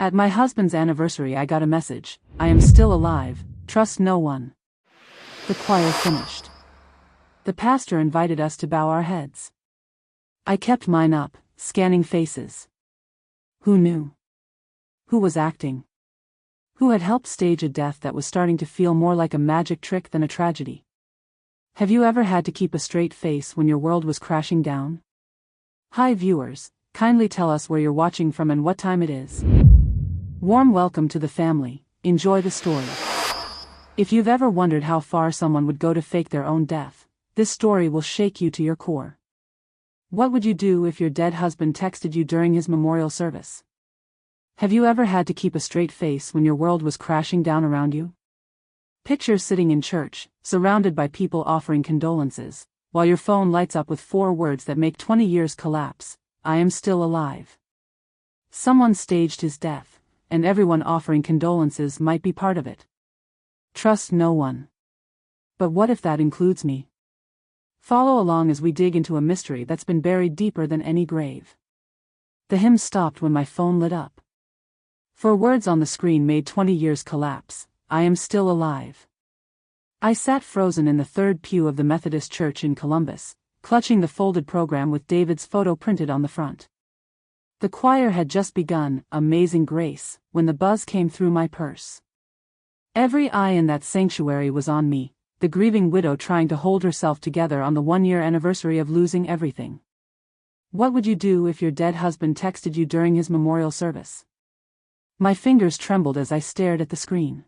At my husband's anniversary I got a message, "I am still alive, trust no one." The choir finished. The pastor invited us to bow our heads. I kept mine up, scanning faces. Who knew? Who was acting? Who had helped stage a death that was starting to feel more like a magic trick than a tragedy? Have you ever had to keep a straight face when your world was crashing down? Hi viewers, kindly tell us where you're watching from and what time it is. Warm welcome to the family, enjoy the story. If you've ever wondered how far someone would go to fake their own death, this story will shake you to your core. What would you do if your dead husband texted you during his memorial service? Have you ever had to keep a straight face when your world was crashing down around you? Picture sitting in church, surrounded by people offering condolences, while your phone lights up with 4 words that make 20 years collapse: "I am still alive." Someone staged his death, and everyone offering condolences might be part of it. Trust no one. But what if that includes me? Follow along as we dig into a mystery that's been buried deeper than any grave. The hymn stopped when my phone lit up. 4 words on the screen made 20 years collapse: "I am still alive." I sat frozen in the 3rd pew of the Methodist Church in Columbus, clutching the folded program with David's photo printed on the front. The choir had just begun "Amazing Grace" when the buzz came through my purse. Every eye in that sanctuary was on me, the grieving widow trying to hold herself together on the 1-year anniversary of losing everything. What would you do if your dead husband texted you during his memorial service? My fingers trembled as I stared at the screen.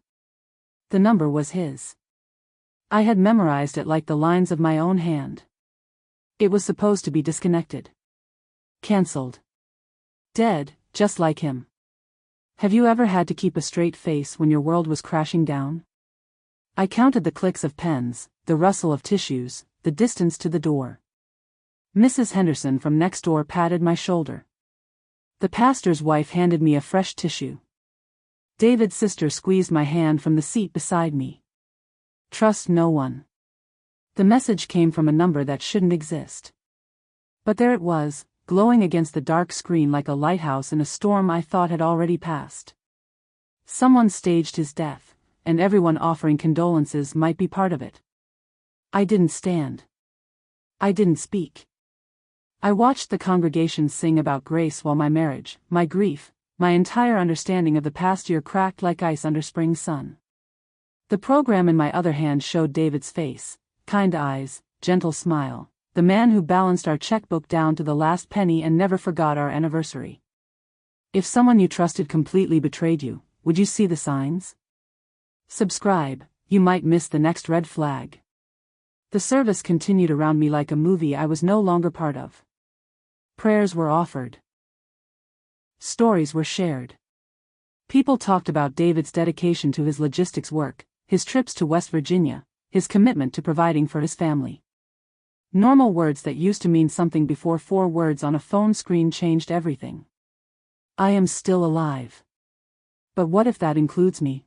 The number was his. I had memorized it like the lines of my own hand. It was supposed to be disconnected. Cancelled. Dead, just like him. Have you ever had to keep a straight face when your world was crashing down? I counted the clicks of pens, the rustle of tissues, the distance to the door. Mrs. Henderson from next door patted my shoulder. The pastor's wife handed me a fresh tissue. David's sister squeezed my hand from the seat beside me. Trust no one. The message came from a number that shouldn't exist. But there it was, glowing against the dark screen like a lighthouse in a storm I thought had already passed. Someone staged his death, and everyone offering condolences might be part of it. I didn't stand. I didn't speak. I watched the congregation sing about grace while my marriage, my grief, my entire understanding of the past year cracked like ice under spring sun. The program in my other hand showed David's face, kind eyes, gentle smile, the man who balanced our checkbook down to the last penny and never forgot our anniversary. If someone you trusted completely betrayed you, would you see the signs? Subscribe, you might miss the next red flag. The service continued around me like a movie I was no longer part of. Prayers were offered. Stories were shared. People talked about David's dedication to his logistics work, his trips to West Virginia, his commitment to providing for his family. Normal words that used to mean something before 4 words on a phone screen changed everything. I am still alive. But what if that includes me?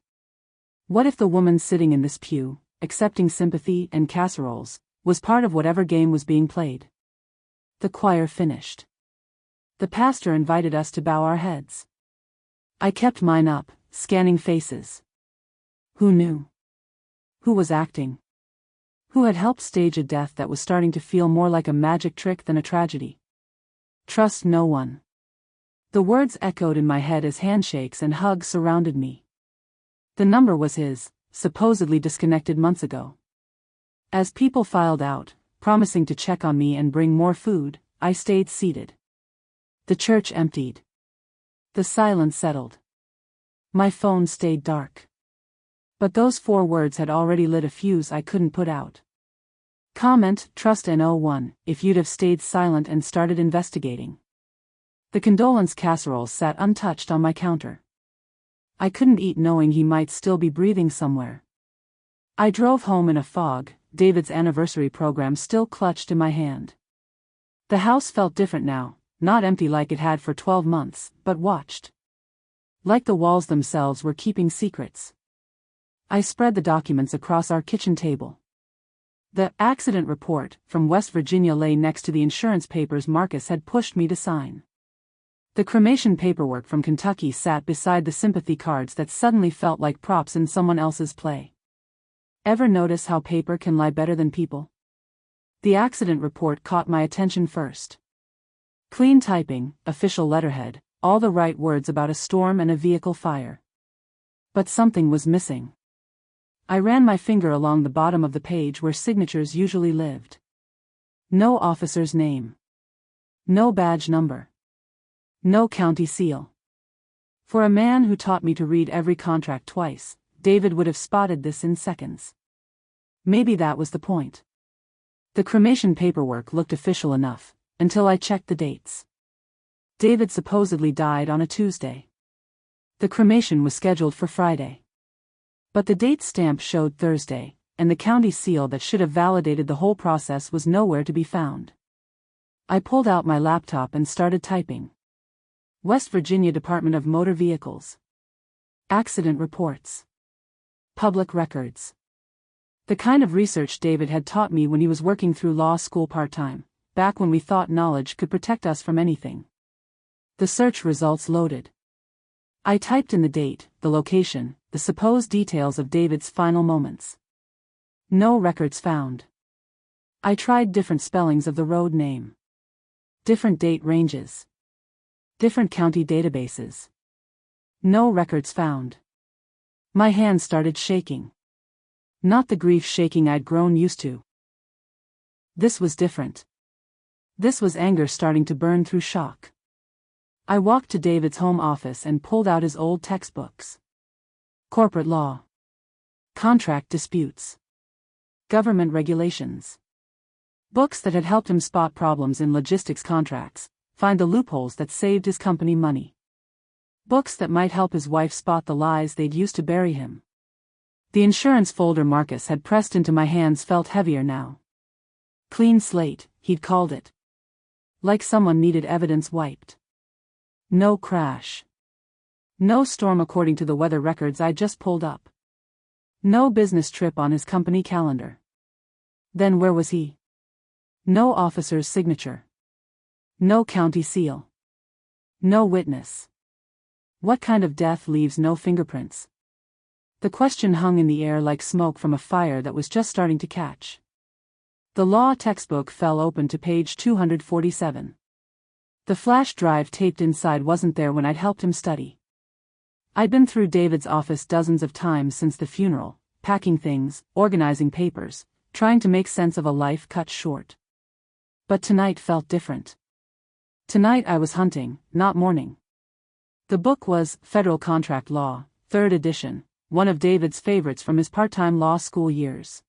What if the woman sitting in this pew, accepting sympathy and casseroles, was part of whatever game was being played? The choir finished. The pastor invited us to bow our heads. I kept mine up, scanning faces. Who knew? Who was acting? Who had helped stage a death that was starting to feel more like a magic trick than a tragedy? Trust no one. The words echoed in my head as handshakes and hugs surrounded me. The number was his, supposedly disconnected months ago. As people filed out, promising to check on me and bring more food, I stayed seated. The church emptied. The silence settled. My phone stayed dark. But those 4 words had already lit a fuse I couldn't put out. Comment, trust no one, if you'd have stayed silent and started investigating. The condolence casserole sat untouched on my counter. I couldn't eat knowing he might still be breathing somewhere. I drove home in a fog, David's anniversary program still clutched in my hand. The house felt different now, not empty like it had for 12 months, but watched. Like the walls themselves were keeping secrets. I spread the documents across our kitchen table. The accident report from West Virginia lay next to the insurance papers Marcus had pushed me to sign. The cremation paperwork from Kentucky sat beside the sympathy cards that suddenly felt like props in someone else's play. Ever notice how paper can lie better than people? The accident report caught my attention first. Clean typing, official letterhead, all the right words about a storm and a vehicle fire. But something was missing. I ran my finger along the bottom of the page where signatures usually lived. No officer's name. No badge number. No county seal. For a man who taught me to read every contract twice, David would have spotted this in seconds. Maybe that was the point. The cremation paperwork looked official enough, until I checked the dates. David supposedly died on a Tuesday. The cremation was scheduled for Friday. But the date stamp showed Thursday, and the county seal that should have validated the whole process was nowhere to be found. I pulled out my laptop and started typing. West Virginia Department of Motor Vehicles. Accident reports. Public records. The kind of research David had taught me when he was working through law school part-time, back when we thought knowledge could protect us from anything. The search results loaded. I typed in the date, the location, the supposed details of David's final moments. No records found. I tried different spellings of the road name. Different date ranges. Different county databases. No records found. My hands started shaking. Not the grief shaking I'd grown used to. This was different. This was anger starting to burn through shock. I walked to David's home office and pulled out his old textbooks. Corporate law. Contract disputes. Government regulations. Books that had helped him spot problems in logistics contracts, find the loopholes that saved his company money. Books that might help his wife spot the lies they'd used to bury him. The insurance folder Marcus had pressed into my hands felt heavier now. Clean slate, he'd called it. Like someone needed evidence wiped. No crash. No storm according to the weather records I just pulled up. No business trip on his company calendar. Then where was he? No officer's signature. No county seal. No witness. What kind of death leaves no fingerprints? The question hung in the air like smoke from a fire that was just starting to catch. The law textbook fell open to page 247. The flash drive taped inside wasn't there when I'd helped him study. I'd been through David's office dozens of times since the funeral, packing things, organizing papers, trying to make sense of a life cut short. But tonight felt different. Tonight I was hunting, not mourning. The book was Federal Contract Law, 3rd edition, one of David's favorites from his part-time law school years.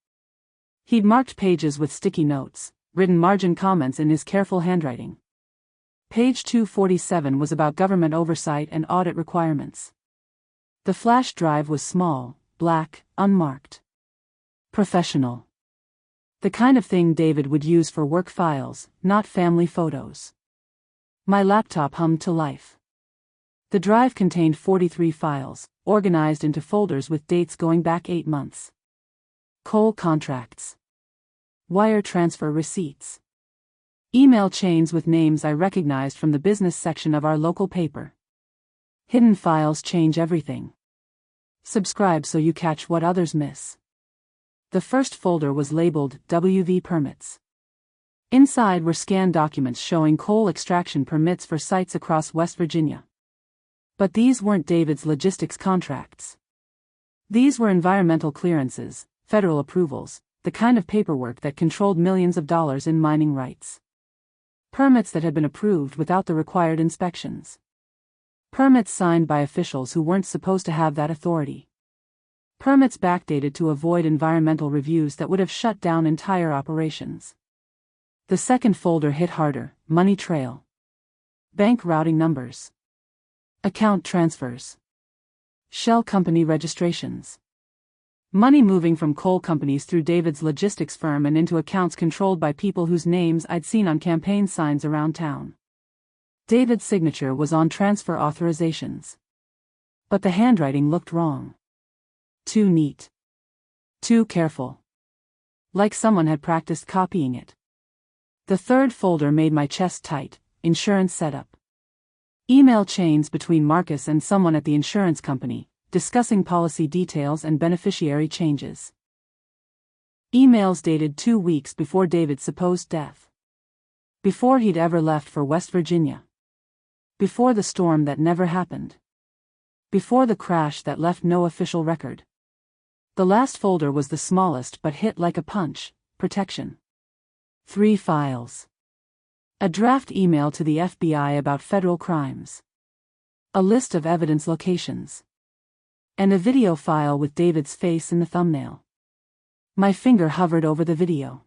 He'd marked pages with sticky notes, written margin comments in his careful handwriting. Page 247 was about government oversight and audit requirements. The flash drive was small, black, unmarked. Professional. The kind of thing David would use for work files, not family photos. My laptop hummed to life. The drive contained 43 files, organized into folders with dates going back 8 months. Coal contracts. Wire transfer receipts. Email chains with names I recognized from the business section of our local paper. Hidden files change everything. Subscribe so you catch what others miss. The first folder was labeled WV Permits. Inside were scanned documents showing coal extraction permits for sites across West Virginia. But these weren't David's logistics contracts. These were environmental clearances, federal approvals, the kind of paperwork that controlled millions of dollars in mining rights. Permits that had been approved without the required inspections. Permits signed by officials who weren't supposed to have that authority. Permits backdated to avoid environmental reviews that would have shut down entire operations. The second folder hit harder: money trail. Bank routing numbers. Account transfers. Shell company registrations. Money moving from coal companies through David's logistics firm and into accounts controlled by people whose names I'd seen on campaign signs around town. David's signature was on transfer authorizations. But the handwriting looked wrong. Too neat. Too careful. Like someone had practiced copying it. The third folder made my chest tight: insurance setup. Email chains between Marcus and someone at the insurance company, discussing policy details and beneficiary changes. Emails dated 2 weeks before David's supposed death. Before he'd ever left for West Virginia. Before the storm that never happened. Before the crash that left no official record. The last folder was the smallest but hit like a punch: protection. 3 files. A draft email to the FBI about federal crimes. A list of evidence locations. And a video file with David's face in the thumbnail. My finger hovered over the video.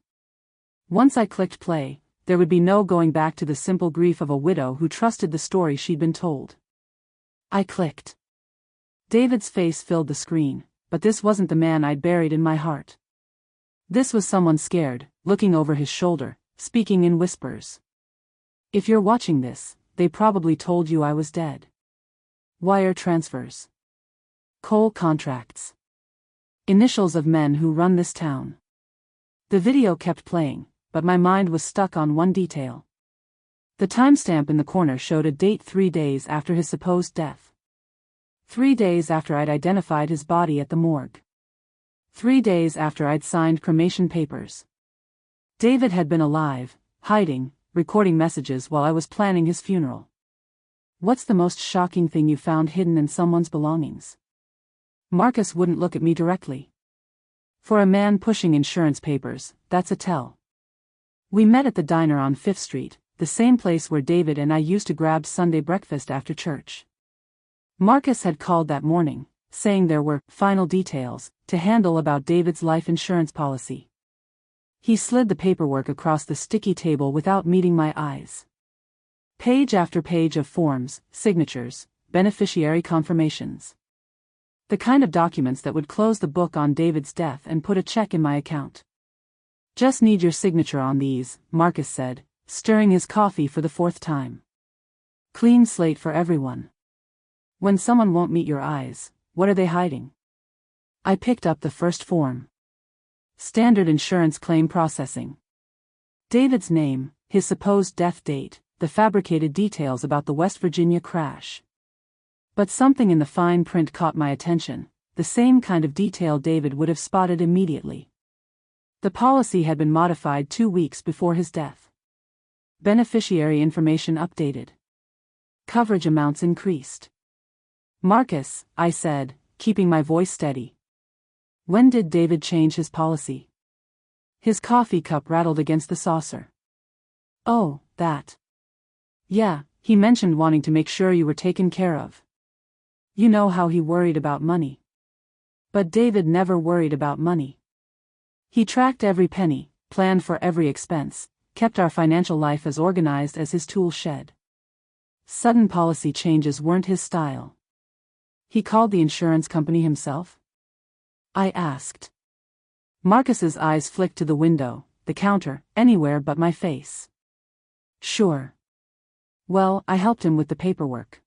Once I clicked play, there would be no going back to the simple grief of a widow who trusted the story she'd been told. I clicked. David's face filled the screen, but this wasn't the man I'd buried in my heart. This was someone scared, looking over his shoulder, speaking in whispers. If you're watching this, they probably told you I was dead. Wire transfers. Coal contracts. Initials of men who run this town. The video kept playing, but my mind was stuck on one detail. The timestamp in the corner showed a date 3 days after his supposed death. 3 days after I'd identified his body at the morgue. 3 days after I'd signed cremation papers. David had been alive, hiding, recording messages while I was planning his funeral. What's the most shocking thing you found hidden in someone's belongings? Marcus wouldn't look at me directly. For a man pushing insurance papers, that's a tell. We met at the diner on 5th Street, the same place where David and I used to grab Sunday breakfast after church. Marcus had called that morning, saying there were final details to handle about David's life insurance policy. He slid the paperwork across the sticky table without meeting my eyes. Page after page of forms, signatures, beneficiary confirmations. The kind of documents that would close the book on David's death and put a check in my account. Just need your signature on these, Marcus said, stirring his coffee for the 4th time. Clean slate for everyone. When someone won't meet your eyes, what are they hiding? I picked up the first form. Standard insurance claim processing. David's name, his supposed death date, the fabricated details about the West Virginia crash. But something in the fine print caught my attention, the same kind of detail David would have spotted immediately. The policy had been modified 2 weeks before his death. Beneficiary information updated. Coverage amounts increased. Marcus, I said, keeping my voice steady. When did David change his policy? His coffee cup rattled against the saucer. Oh, that. Yeah, he mentioned wanting to make sure you were taken care of. You know how he worried about money. But David never worried about money. He tracked every penny, planned for every expense, kept our financial life as organized as his tool shed. Sudden policy changes weren't his style. He called the insurance company himself? I asked. Marcus's eyes flicked to the window, the counter, anywhere but my face. Sure. Well, I helped him with the paperwork.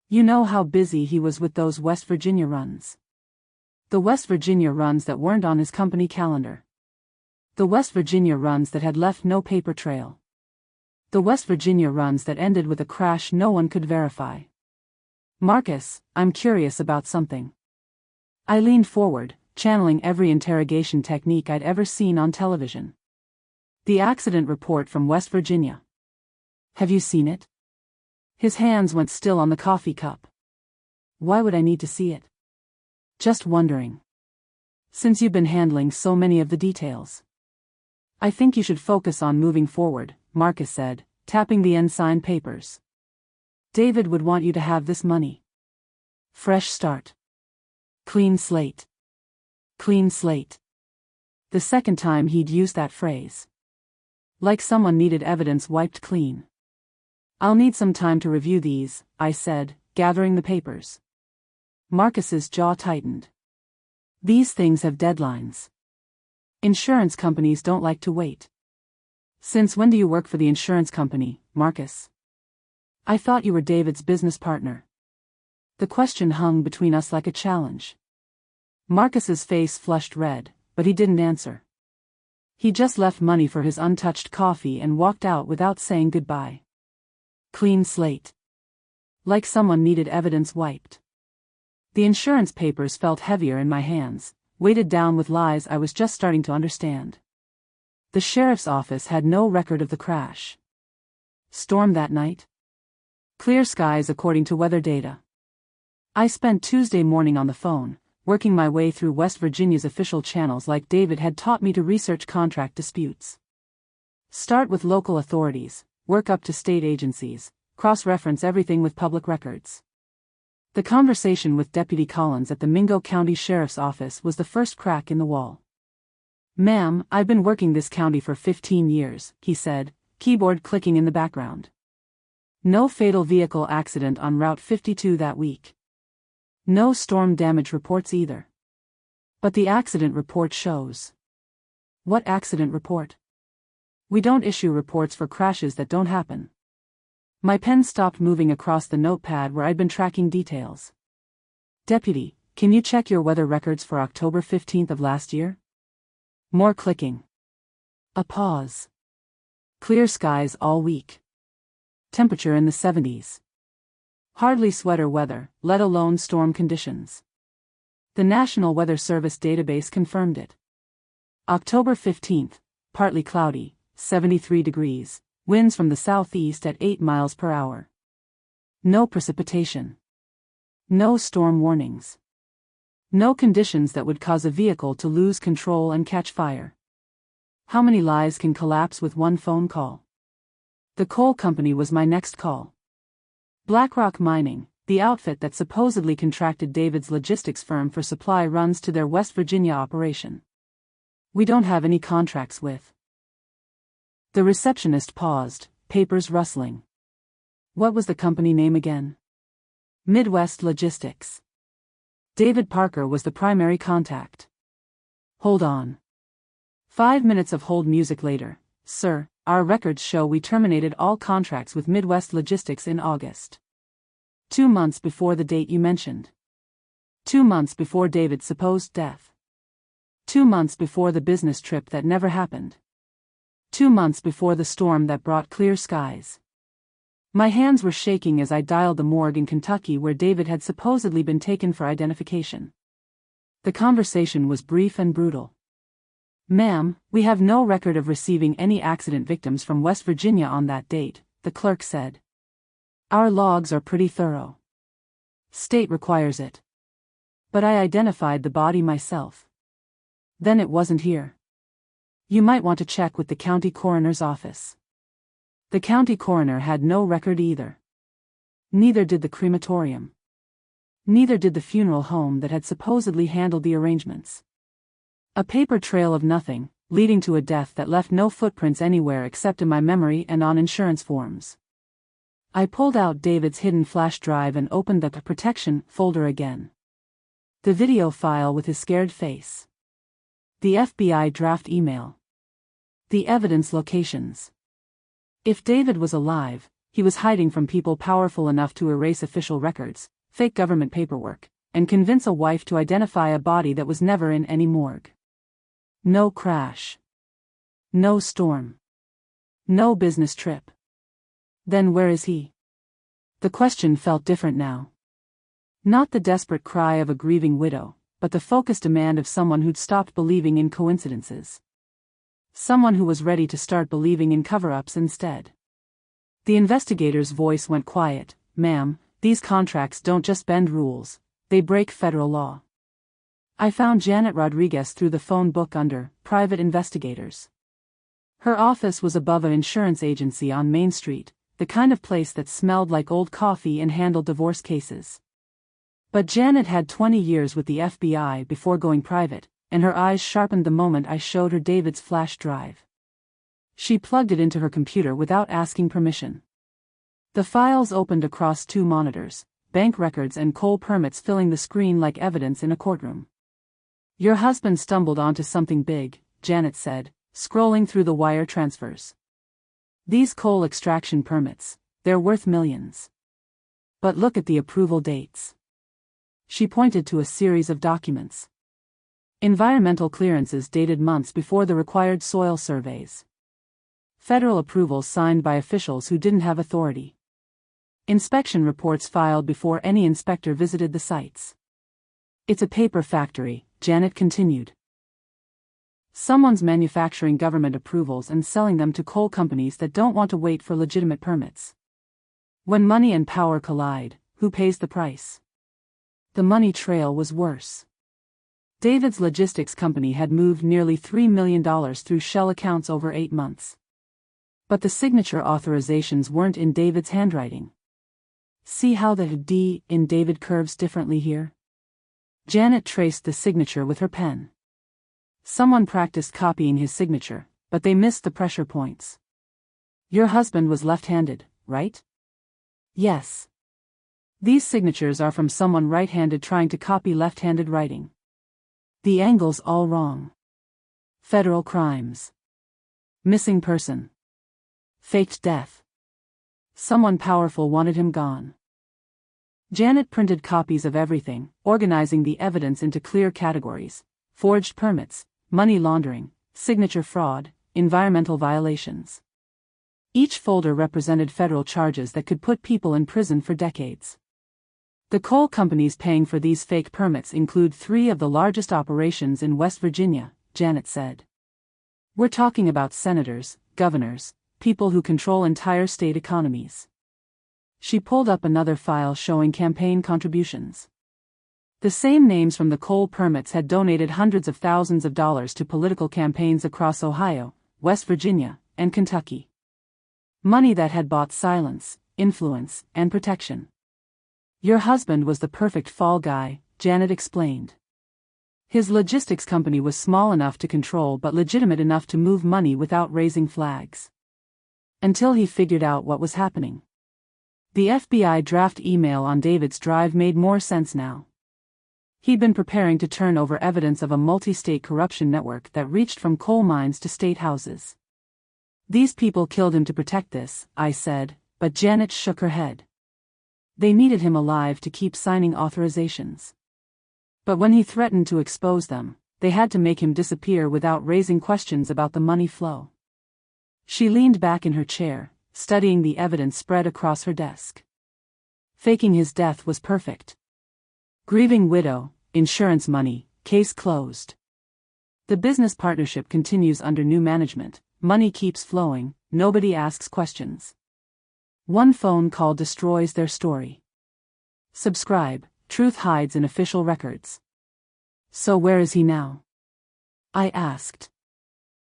You know how busy he was with those West Virginia runs. The West Virginia runs that weren't on his company calendar. The West Virginia runs that had left no paper trail. The West Virginia runs that ended with a crash no one could verify. Marcus, I'm curious about something. I leaned forward, channeling every interrogation technique I'd ever seen on television. The accident report from West Virginia. Have you seen it? His hands went still on the coffee cup. Why would I need to see it? Just wondering. Since you've been handling so many of the details. I think you should focus on moving forward, Marcus said, tapping the unsigned papers. David would want you to have this money. Fresh start. Clean slate. Clean slate. The second time he'd used that phrase. Like someone needed evidence wiped clean. I'll need some time to review these, I said, gathering the papers. Marcus's jaw tightened. These things have deadlines. Insurance companies don't like to wait. Since when do you work for the insurance company, Marcus? I thought you were David's business partner. The question hung between us like a challenge. Marcus's face flushed red, but he didn't answer. He just left money for his untouched coffee and walked out without saying goodbye. Clean slate. Like someone needed evidence wiped. The insurance papers felt heavier in my hands, weighted down with lies I was just starting to understand. The sheriff's office had no record of the crash. Storm that night? Clear skies according to weather data. I spent Tuesday morning on the phone, working my way through West Virginia's official channels like David had taught me to research contract disputes. Start with local authorities, work up to state agencies, cross-reference everything with public records. The conversation with Deputy Collins at the Mingo County Sheriff's Office was the first crack in the wall. "Ma'am, I've been working this county for 15 years, he said, keyboard clicking in the background. No fatal vehicle accident on Route 52 that week. No storm damage reports either. But the accident report shows." "What accident report?" "We don't issue reports for crashes that don't happen." My pen stopped moving across the notepad where I'd been tracking details. "Deputy, can you check your weather records for October 15th of last year?" More clicking. A pause. Clear skies all week. Temperature in the 70s. Hardly sweater weather, let alone storm conditions. The National Weather Service database confirmed it. October 15th, partly cloudy, 73 degrees, winds from the southeast at 8 miles per hour. No precipitation. No storm warnings. No conditions that would cause a vehicle to lose control and catch fire. How many lives can collapse with one phone call? The coal company was my next call. BlackRock Mining, the outfit that supposedly contracted David's logistics firm for supply runs to their West Virginia operation. "We don't have any contracts with." The receptionist paused, papers rustling. What was the company name again? Midwest Logistics. David Parker was the primary contact. Hold on. 5 minutes of hold music later. "Sir, our records show we terminated all contracts with Midwest Logistics in August. 2 months before the date you mentioned. 2 months before David's supposed death. 2 months before the business trip that never happened. 2 months before the storm that brought clear skies." My hands were shaking as I dialed the morgue in Kentucky where David had supposedly been taken for identification. The conversation was brief and brutal. "Ma'am, we have no record of receiving any accident victims from West Virginia on that date," the clerk said. "Our logs are pretty thorough. State requires it. But I identified the body myself. Then it wasn't here. You might want to check with the county coroner's office." The county coroner had no record either. Neither did the crematorium. Neither did the funeral home that had supposedly handled the arrangements. A paper trail of nothing, leading to a death that left no footprints anywhere except in my memory and on insurance forms. I pulled out David's hidden flash drive and opened the protection folder again. The video file with his scared face. The FBI draft email. The evidence locations. If David was alive, he was hiding from people powerful enough to erase official records, fake government paperwork, and convince a wife to identify a body that was never in any morgue. No crash. No storm. No business trip. Then where is he? The question felt different now. Not the desperate cry of a grieving widow, but the focused demand of someone who'd stopped believing in coincidences. Someone who was ready to start believing in cover-ups instead. The investigator's voice went quiet. "Ma'am, these contracts don't just bend rules, they break federal law." I found Janet Rodriguez through the phone book under Private Investigators. Her office was above an insurance agency on Main Street, the kind of place that smelled like old coffee and handled divorce cases. But Janet had 20 years with the FBI before going private, and her eyes sharpened the moment I showed her David's flash drive. She plugged it into her computer without asking permission. The files opened across 2 monitors, bank records and coal permits filling the screen like evidence in a courtroom. "Your husband stumbled onto something big," Janet said, scrolling through the wire transfers. "These coal extraction permits, they're worth millions. But look at the approval dates." She pointed to a series of documents. Environmental clearances dated months before the required soil surveys. Federal approvals signed by officials who didn't have authority. Inspection reports filed before any inspector visited the sites. It's a paper factory, Janet continued. Someone's manufacturing government approvals and selling them to coal companies that don't want to wait for legitimate permits. When money and power collide, who pays the price? The money trail was worse. David's logistics company had moved nearly $3 million through shell accounts over 8 months. But the signature authorizations weren't in David's handwriting. See how the D in David curves differently here? Janet traced the signature with her pen. Someone practiced copying his signature, but they missed the pressure points. Your husband was left-handed, right? Yes. These signatures are from someone right-handed trying to copy left-handed writing. The angle's all wrong. Federal crimes. Missing person. Faked death. Someone powerful wanted him gone. Janet printed copies of everything, organizing the evidence into clear categories: forged permits, money laundering, signature fraud, environmental violations. Each folder represented federal charges that could put people in prison for decades. The coal companies paying for these fake permits include 3 of the largest operations in West Virginia, Janet said. We're talking about senators, governors, people who control entire state economies. She pulled up another file showing campaign contributions. The same names from the coal permits had donated hundreds of thousands of dollars to political campaigns across Ohio, West Virginia, and Kentucky. Money that had bought silence, influence, and protection. Your husband was the perfect fall guy, Janet explained. His logistics company was small enough to control but legitimate enough to move money without raising flags. Until he figured out what was happening. The FBI draft email on David's drive made more sense now. He'd been preparing to turn over evidence of a multi-state corruption network that reached from coal mines to state houses. These people killed him to protect this, I said, but Janet shook her head. They needed him alive to keep signing authorizations. But when he threatened to expose them, they had to make him disappear without raising questions about the money flow. She leaned back in her chair, studying the evidence spread across her desk. Faking his death was perfect. Grieving widow, insurance money, case closed. The business partnership continues under new management, money keeps flowing, nobody asks questions. One phone call destroys their story. Subscribe, truth hides in official records. So where is he now? I asked.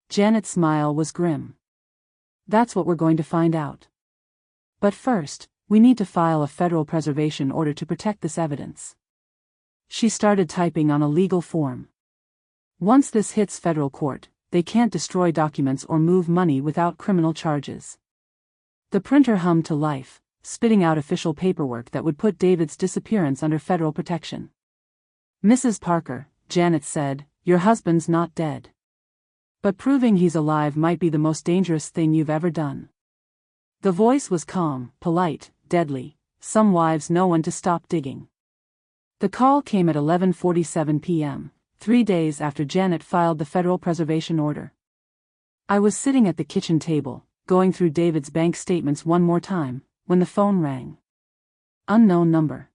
Janet's smile was grim. That's what we're going to find out. But first, we need to file a federal preservation order to protect this evidence. She started typing on a legal form. Once this hits federal court, they can't destroy documents or move money without criminal charges. The printer hummed to life, spitting out official paperwork that would put David's disappearance under federal protection. Mrs. Parker, Janet said, your husband's not dead. But proving he's alive might be the most dangerous thing you've ever done. The voice was calm, polite, deadly. Some wives know when to stop digging. The call came at 11:47 p.m., 3 days after Janet filed the federal preservation order. I was sitting at the kitchen table, going through David's bank statements one more time, when the phone rang. Unknown number.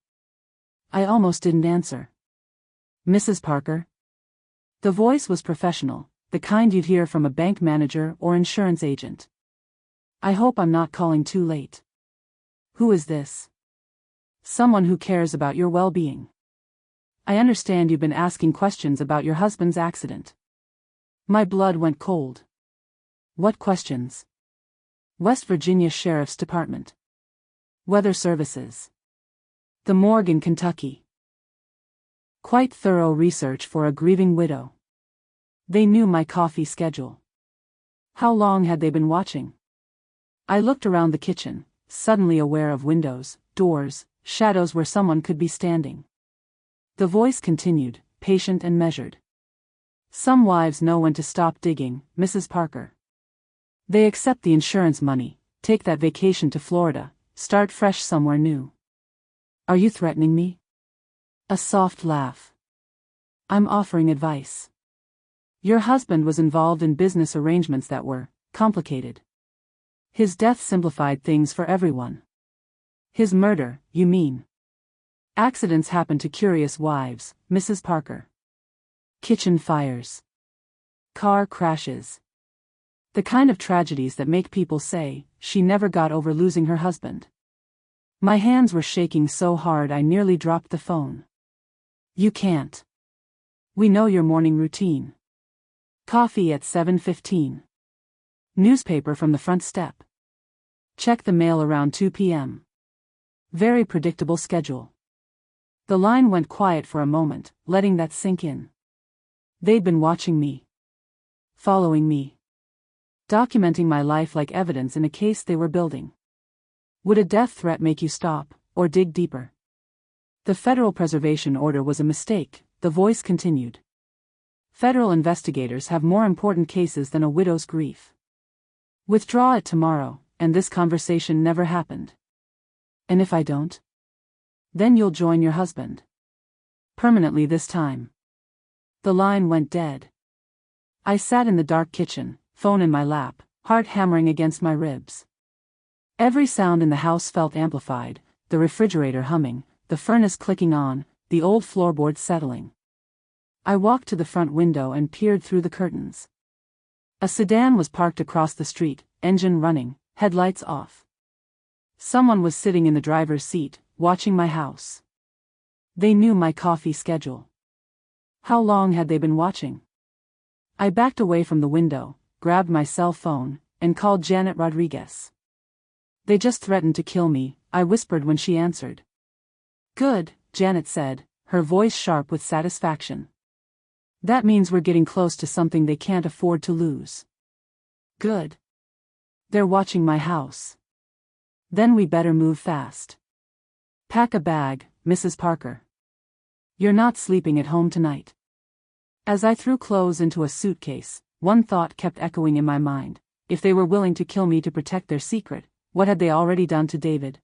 I almost didn't answer. Mrs. Parker? The voice was professional, the kind you'd hear from a bank manager or insurance agent. I hope I'm not calling too late. Who is this? Someone who cares about your well-being. I understand you've been asking questions about your husband's accident. My blood went cold. What questions? West Virginia Sheriff's Department. Weather Services. The morgue in Kentucky. Quite thorough research for a grieving widow. They knew my coffee schedule. How long had they been watching? I looked around the kitchen, suddenly aware of windows, doors, shadows where someone could be standing. The voice continued, patient and measured. Some wives know when to stop digging, Mrs. Parker. They accept the insurance money, take that vacation to Florida, start fresh somewhere new. Are you threatening me? A soft laugh. I'm offering advice. Your husband was involved in business arrangements that were complicated. His death simplified things for everyone. His murder, you mean? Accidents happen to curious wives, Mrs. Parker. Kitchen fires. Car crashes. The kind of tragedies that make people say, she never got over losing her husband. My hands were shaking so hard I nearly dropped the phone. You can't. We know your morning routine. Coffee at 7:15. Newspaper from the front step. Check the mail around 2 p.m. Very predictable schedule. The line went quiet for a moment, letting that sink in. They'd been watching me. Following me. Documenting my life like evidence in a case they were building. Would a death threat make you stop, or dig deeper? The federal preservation order was a mistake, the voice continued. Federal investigators have more important cases than a widow's grief. Withdraw it tomorrow, and this conversation never happened. And if I don't? Then you'll join your husband. Permanently this time. The line went dead. I sat in the dark kitchen, phone in my lap, heart hammering against my ribs. Every sound in the house felt amplified, the refrigerator humming, the furnace clicking on, the old floorboards settling. I walked to the front window and peered through the curtains. A sedan was parked across the street, engine running, headlights off. Someone was sitting in the driver's seat, watching my house. They knew my coffee schedule. How long had they been watching? I backed away from the window, grabbed my cell phone, and called Janet Rodriguez. They just threatened to kill me, I whispered when she answered. Good, Janet said, her voice sharp with satisfaction. That means we're getting close to something they can't afford to lose. Good. They're watching my house. Then we better move fast. Pack a bag, Mrs. Parker. You're not sleeping at home tonight. As I threw clothes into a suitcase, one thought kept echoing in my mind. If they were willing to kill me to protect their secret, what had they already done to David?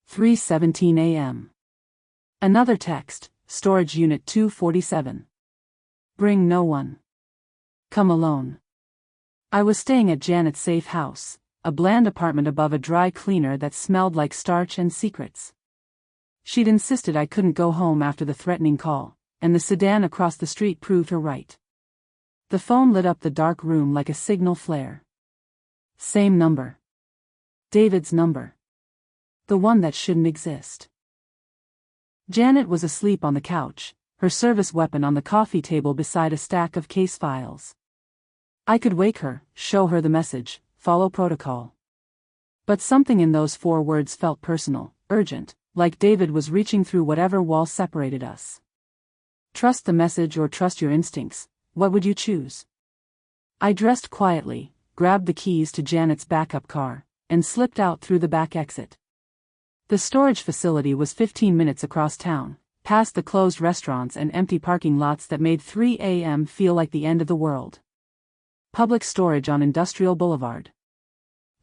3:17 a.m. Another text, Storage Unit 247. Bring no one. Come alone. I was staying at Janet's safe house, a bland apartment above a dry cleaner that smelled like starch and secrets. She'd insisted I couldn't go home after the threatening call, and the sedan across the street proved her right. The phone lit up the dark room like a signal flare. Same number. David's number. The one that shouldn't exist. Janet was asleep on the couch, her service weapon on the coffee table beside a stack of case files. I could wake her, show her the message, follow protocol. But something in those 4 words felt personal, urgent, like David was reaching through whatever wall separated us. Trust the message or trust your instincts, what would you choose? I dressed quietly, grabbed the keys to Janet's backup car, and slipped out through the back exit. The storage facility was 15 minutes across town, past the closed restaurants and empty parking lots that made 3 a.m. feel like the end of the world. Public storage on Industrial Boulevard.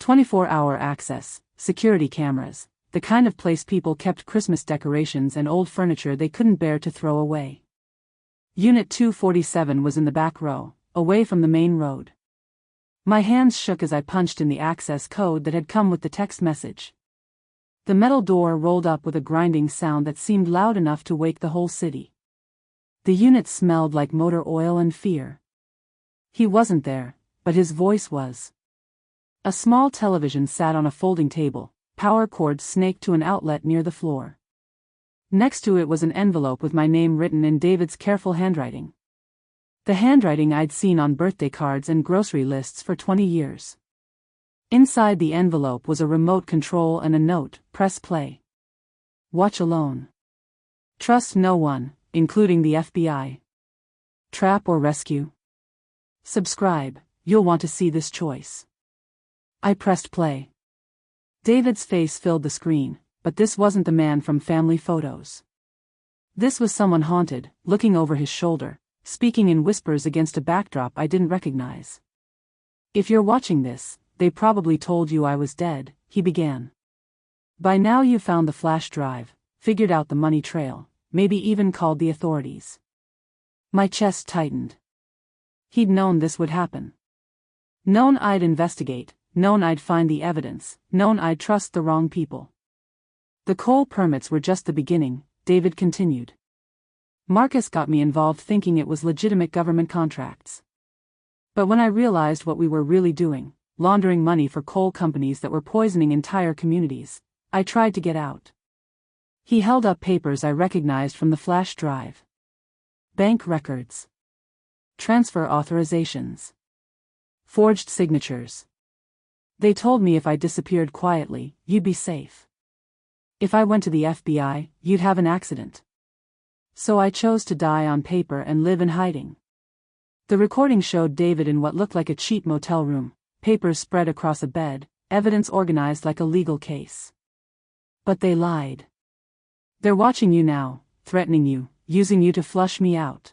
24-hour access, security cameras, the kind of place people kept Christmas decorations and old furniture they couldn't bear to throw away. Unit 247 was in the back row, away from the main road. My hands shook as I punched in the access code that had come with the text message. The metal door rolled up with a grinding sound that seemed loud enough to wake the whole city. The unit smelled like motor oil and fear. He wasn't there, but his voice was. A small television sat on a folding table, power cord snaked to an outlet near the floor. Next to it was an envelope with my name written in David's careful handwriting. The handwriting I'd seen on birthday cards and grocery lists for 20 years. Inside the envelope was a remote control and a note, press play. Watch alone. Trust no one, including the FBI. Trap or rescue? Subscribe, you'll want to see this choice. I pressed play. David's face filled the screen, but this wasn't the man from family photos. This was someone haunted, looking over his shoulder, speaking in whispers against a backdrop I didn't recognize. If you're watching this, they probably told you I was dead, he began. By now you found the flash drive, figured out the money trail, maybe even called the authorities. My chest tightened. He'd known this would happen. Known I'd investigate, known I'd find the evidence, known I'd trust the wrong people. The coal permits were just the beginning, David continued. Marcus got me involved thinking it was legitimate government contracts. But when I realized what we were really doing, laundering money for coal companies that were poisoning entire communities, I tried to get out. He held up papers I recognized from the flash drive. Bank records. Transfer authorizations. Forged signatures. They told me if I disappeared quietly, you'd be safe. If I went to the FBI, you'd have an accident. So I chose to die on paper and live in hiding. The recording showed David in what looked like a cheap motel room, papers spread across a bed, evidence organized like a legal case. But they lied. They're watching you now, threatening you, using you to flush me out.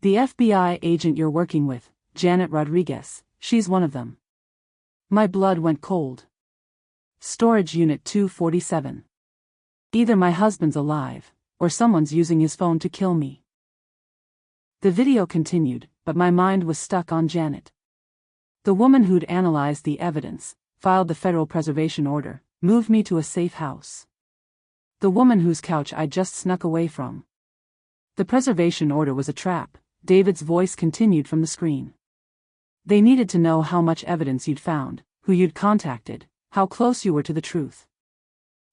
The FBI agent you're working with, Janet Rodriguez, she's one of them. My blood went cold. Storage Unit 247. Either my husband's alive, or someone's using his phone to kill me. The video continued, but my mind was stuck on Janet. The woman who'd analyzed the evidence, filed the federal preservation order, moved me to a safe house. The woman whose couch I just snuck away from. The preservation order was a trap, David's voice continued from the screen. They needed to know how much evidence you'd found, who you'd contacted, how close you were to the truth.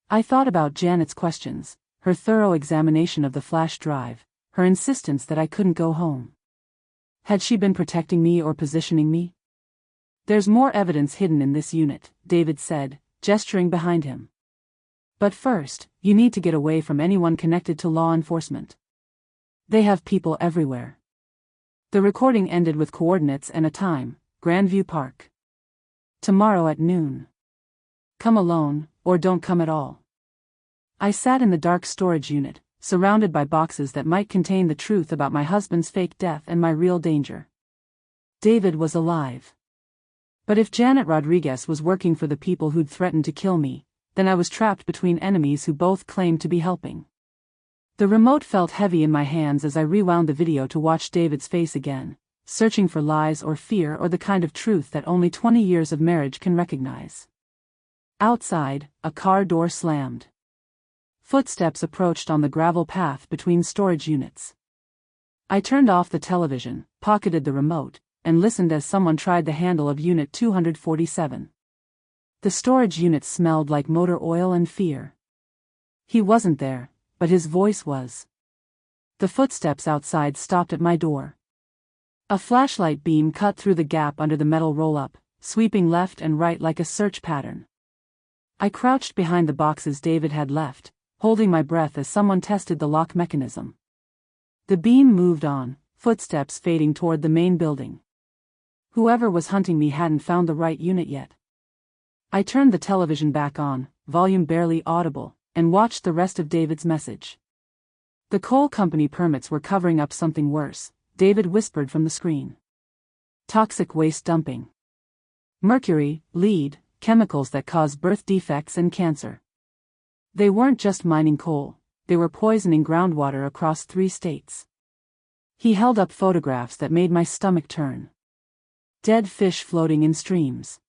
I thought about Janet's questions, her thorough examination of the flash drive, her insistence that I couldn't go home. Had she been protecting me or positioning me? There's more evidence hidden in this unit, David said, gesturing behind him. But first, you need to get away from anyone connected to law enforcement. They have people everywhere. The recording ended with coordinates and a time, Grandview Park. Tomorrow at noon. Come alone, or don't come at all. I sat in the dark storage unit, surrounded by boxes that might contain the truth about my husband's fake death and my real danger. David was alive. But if Janet Rodriguez was working for the people who'd threatened to kill me, then I was trapped between enemies who both claimed to be helping. The remote felt heavy in my hands as I rewound the video to watch David's face again, searching for lies or fear or the kind of truth that only 20 years of marriage can recognize. Outside, a car door slammed. Footsteps approached on the gravel path between storage units. I turned off the television, pocketed the remote, and listened as someone tried the handle of Unit 247. The storage unit smelled like motor oil and fear. He wasn't there, but his voice was. The footsteps outside stopped at my door. A flashlight beam cut through the gap under the metal roll-up, sweeping left and right like a search pattern. I crouched behind the boxes David had left, holding my breath as someone tested the lock mechanism. The beam moved on, footsteps fading toward the main building. Whoever was hunting me hadn't found the right unit yet. I turned the television back on, volume barely audible, and watched the rest of David's message. The coal company permits were covering up something worse, David whispered from the screen. Toxic waste dumping. Mercury, lead, chemicals that cause birth defects and cancer. They weren't just mining coal, they were poisoning groundwater across 3 states. He held up photographs that made my stomach turn. Dead fish floating in streams.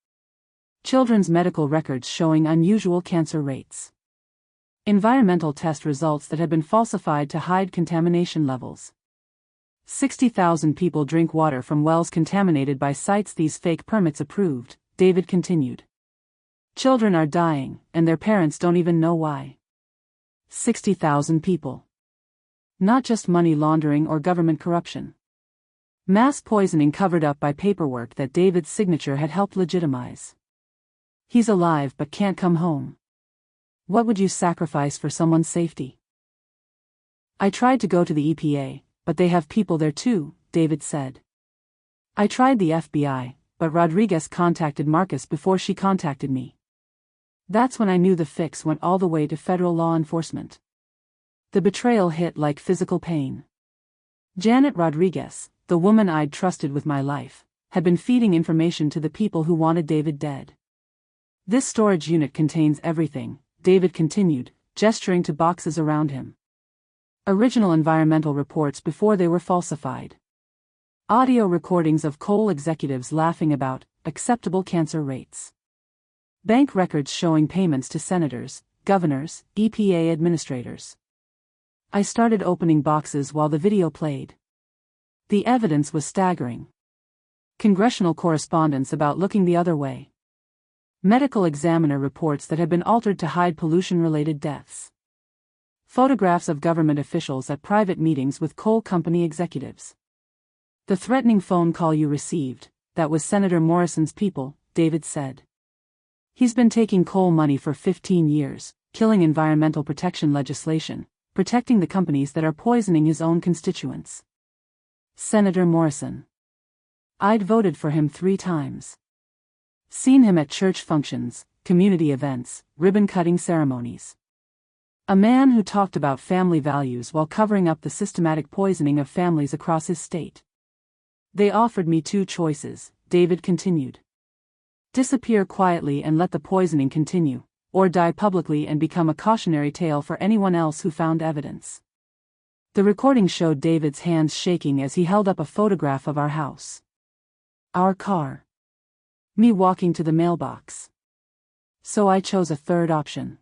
Children's medical records showing unusual cancer rates. Environmental test results that had been falsified to hide contamination levels. 60,000 people drink water from wells contaminated by sites these fake permits approved, David continued. Children are dying, and their parents don't even know why. 60,000 people. Not just money laundering or government corruption. Mass poisoning covered up by paperwork that David's signature had helped legitimize. He's alive but can't come home. What would you sacrifice for someone's safety? I tried to go to the EPA, but they have people there too, David said. I tried the FBI, but Rodriguez contacted Marcus before she contacted me. That's when I knew the fix went all the way to federal law enforcement. The betrayal hit like physical pain. Janet Rodriguez, the woman I'd trusted with my life, had been feeding information to the people who wanted David dead. This storage unit contains everything, David continued, gesturing to boxes around him. Original environmental reports before they were falsified. Audio recordings of coal executives laughing about acceptable cancer rates. Bank records showing payments to senators, governors, EPA administrators. I started opening boxes while the video played. The evidence was staggering. Congressional correspondence about looking the other way. Medical examiner reports that had been altered to hide pollution-related deaths. Photographs of government officials at private meetings with coal company executives. The threatening phone call you received, that was Senator Morrison's people, David said. He's been taking coal money for 15 years, killing environmental protection legislation, protecting the companies that are poisoning his own constituents. Senator Morrison. I'd voted for him 3 times. Seen him at church functions, community events, ribbon-cutting ceremonies. A man who talked about family values while covering up the systematic poisoning of families across his state. They offered me 2 choices, David continued. Disappear quietly and let the poisoning continue, or die publicly and become a cautionary tale for anyone else who found evidence. The recording showed David's hands shaking as he held up a photograph of our house. Our car. Me walking to the mailbox. So I chose a 3rd option.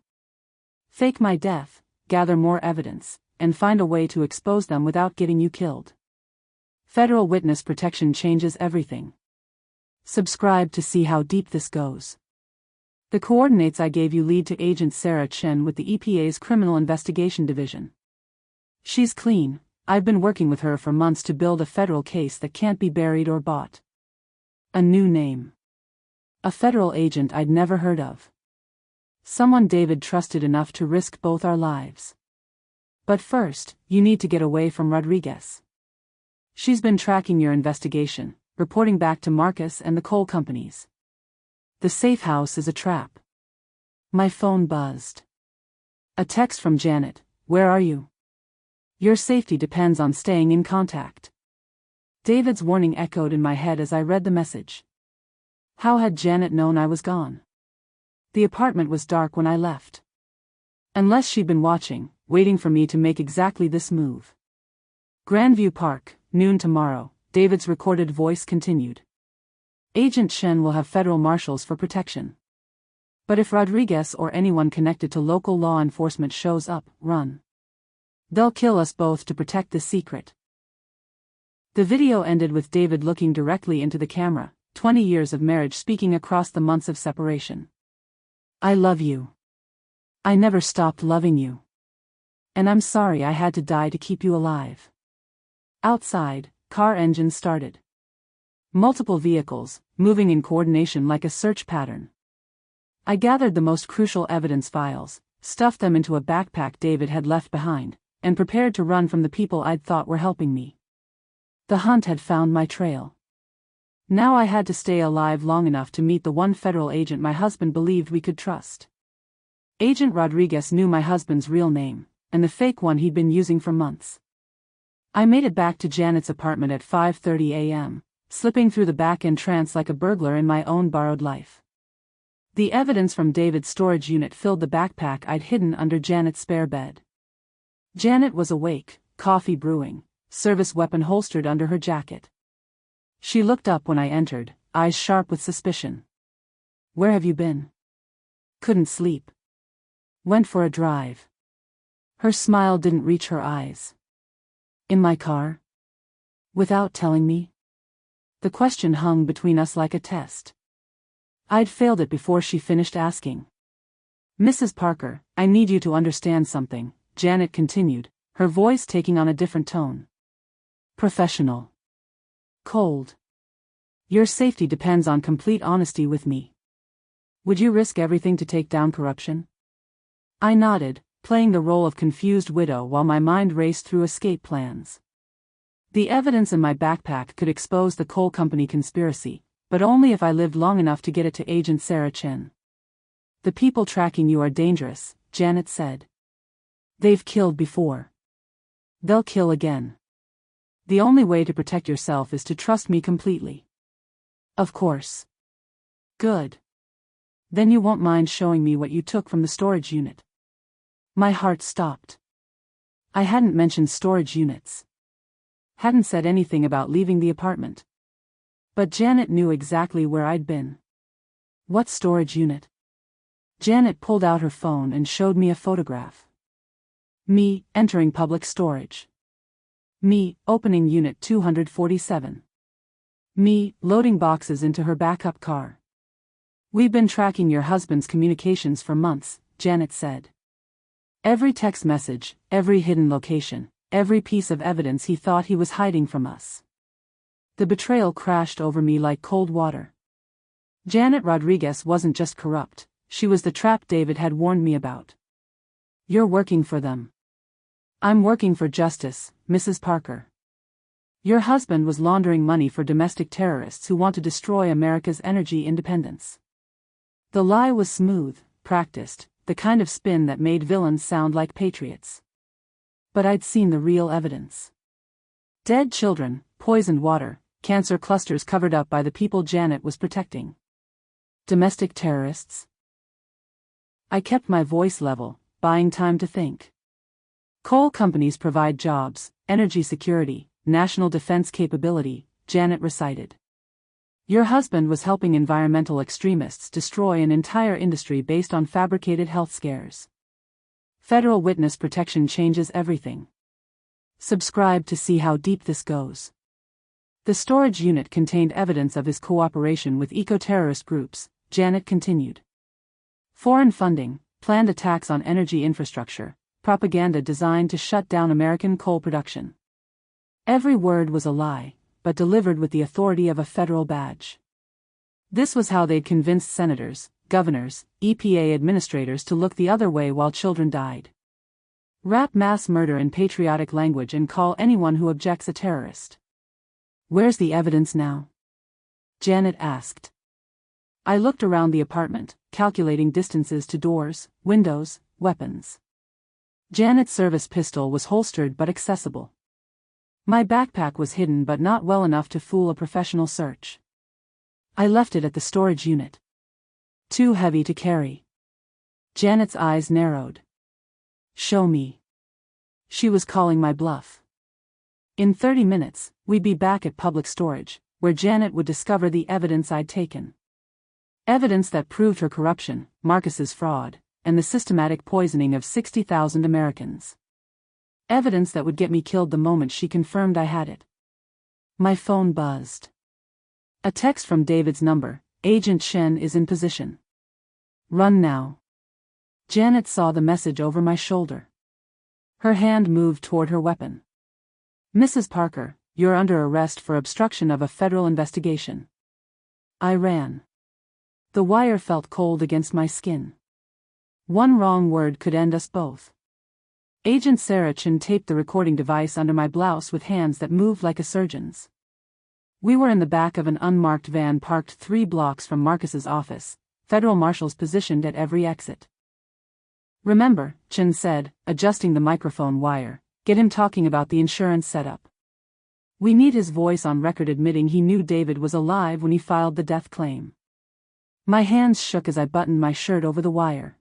Fake my death, gather more evidence, and find a way to expose them without getting you killed. Federal witness protection changes everything. Subscribe to see how deep this goes. The coordinates I gave you lead to Agent Sarah Chen with the EPA's Criminal Investigation Division. She's clean. I've been working with her for months to build a federal case that can't be buried or bought. A new name. A federal agent I'd never heard of. Someone David trusted enough to risk both our lives. But first, you need to get away from Rodriguez. She's been tracking your investigation, reporting back to Marcus and the coal companies. The safe house is a trap. My phone buzzed. A text from Janet, where are you? Your safety depends on staying in contact. David's warning echoed in my head as I read the message. How had Janet known I was gone? The apartment was dark when I left. Unless she'd been watching, waiting for me to make exactly this move. Grandview Park, noon tomorrow, David's recorded voice continued. Agent Chen will have federal marshals for protection. But if Rodriguez or anyone connected to local law enforcement shows up, run. They'll kill us both to protect the secret. The video ended with David looking directly into the camera, 20 years of marriage speaking across the months of separation. I love you. I never stopped loving you. And I'm sorry I had to die to keep you alive. Outside, car engines started. Multiple vehicles, moving in coordination like a search pattern. I gathered the most crucial evidence files, stuffed them into a backpack David had left behind, and prepared to run from the people I'd thought were helping me. The hunt had found my trail. Now I had to stay alive long enough to meet the one federal agent my husband believed we could trust. Agent Rodriguez knew my husband's real name, and the fake one he'd been using for months. I made it back to Janet's apartment at 5:30 a.m., slipping through the back entrance like a burglar in my own borrowed life. The evidence from David's storage unit filled the backpack I'd hidden under Janet's spare bed. Janet was awake, coffee brewing, service weapon holstered under her jacket. She looked up when I entered, eyes sharp with suspicion. Where have you been? Couldn't sleep. Went for a drive. Her smile didn't reach her eyes. In my car? Without telling me? The question hung between us like a test. I'd failed it before she finished asking. Mrs. Parker, I need you to understand something, Janet continued, her voice taking on a different tone. Professional. Cold. Your safety depends on complete honesty with me. Would you risk everything to take down corruption? I nodded, playing the role of confused widow while my mind raced through escape plans. The evidence in my backpack could expose the coal company conspiracy, but only if I lived long enough to get it to Agent Sarah Chen. The people tracking you are dangerous, Janet said. They've killed before. They'll kill again. The only way to protect yourself is to trust me completely. Of course. Good. Then you won't mind showing me what you took from the storage unit. My heart stopped. I hadn't mentioned storage units. Hadn't said anything about leaving the apartment. But Janet knew exactly where I'd been. What storage unit? Janet pulled out her phone and showed me a photograph. Me, entering public storage. Me, opening Unit 247. Me, loading boxes into her backup car. "We've been tracking your husband's communications for months," Janet said. "Every text message, every hidden location, every piece of evidence he thought he was hiding from us." The betrayal crashed over me like cold water. Janet Rodriguez wasn't just corrupt, she was the trap David had warned me about. "You're working for them." "I'm working for justice, Mrs. Parker. Your husband was laundering money for domestic terrorists who want to destroy America's energy independence." The lie was smooth, practiced, the kind of spin that made villains sound like patriots. But I'd seen the real evidence. Dead children, poisoned water, cancer clusters covered up by the people Janet was protecting. Domestic terrorists? I kept my voice level, buying time to think. "Coal companies provide jobs, energy security, national defense capability," Janet recited. "Your husband was helping environmental extremists destroy an entire industry based on fabricated health scares. Federal witness protection changes everything. Subscribe to see how deep this goes." The storage unit contained evidence of his cooperation with eco-terrorist groups, Janet continued. Foreign funding, planned attacks on energy infrastructure, propaganda designed to shut down American coal production. Every word was a lie, but delivered with the authority of a federal badge. This was how they'd convinced senators, governors, EPA administrators to look the other way while children died. Wrap mass murder in patriotic language and call anyone who objects a terrorist. "Where's the evidence now?" Janet asked. I looked around the apartment, calculating distances to doors, windows, weapons. Janet's service pistol was holstered but accessible. My backpack was hidden but not well enough to fool a professional search. I left it at the storage unit. Too heavy to carry. Janet's eyes narrowed. "Show me." She was calling my bluff. In 30 minutes, we'd be back at public storage, where Janet would discover the evidence I'd taken. Evidence that proved her corruption, Marcus's fraud, and the systematic poisoning of 60,000 Americans. Evidence that would get me killed the moment she confirmed I had it. My phone buzzed. A text from David's number: "Agent Shen is in position. Run now." Janet saw the message over my shoulder. Her hand moved toward her weapon. "Mrs. Parker, you're under arrest for obstruction of a federal investigation." I ran. The wire felt cold against my skin. One wrong word could end us both. Agent Sarah Chen taped the recording device under my blouse with hands that moved like a surgeon's. We were in the back of an unmarked van parked 3 blocks from Marcus's office, federal marshals positioned at every exit. "Remember," Chen said, adjusting the microphone wire, "get him talking about the insurance setup. We need his voice on record admitting he knew David was alive when he filed the death claim." My hands shook as I buttoned my shirt over the wire.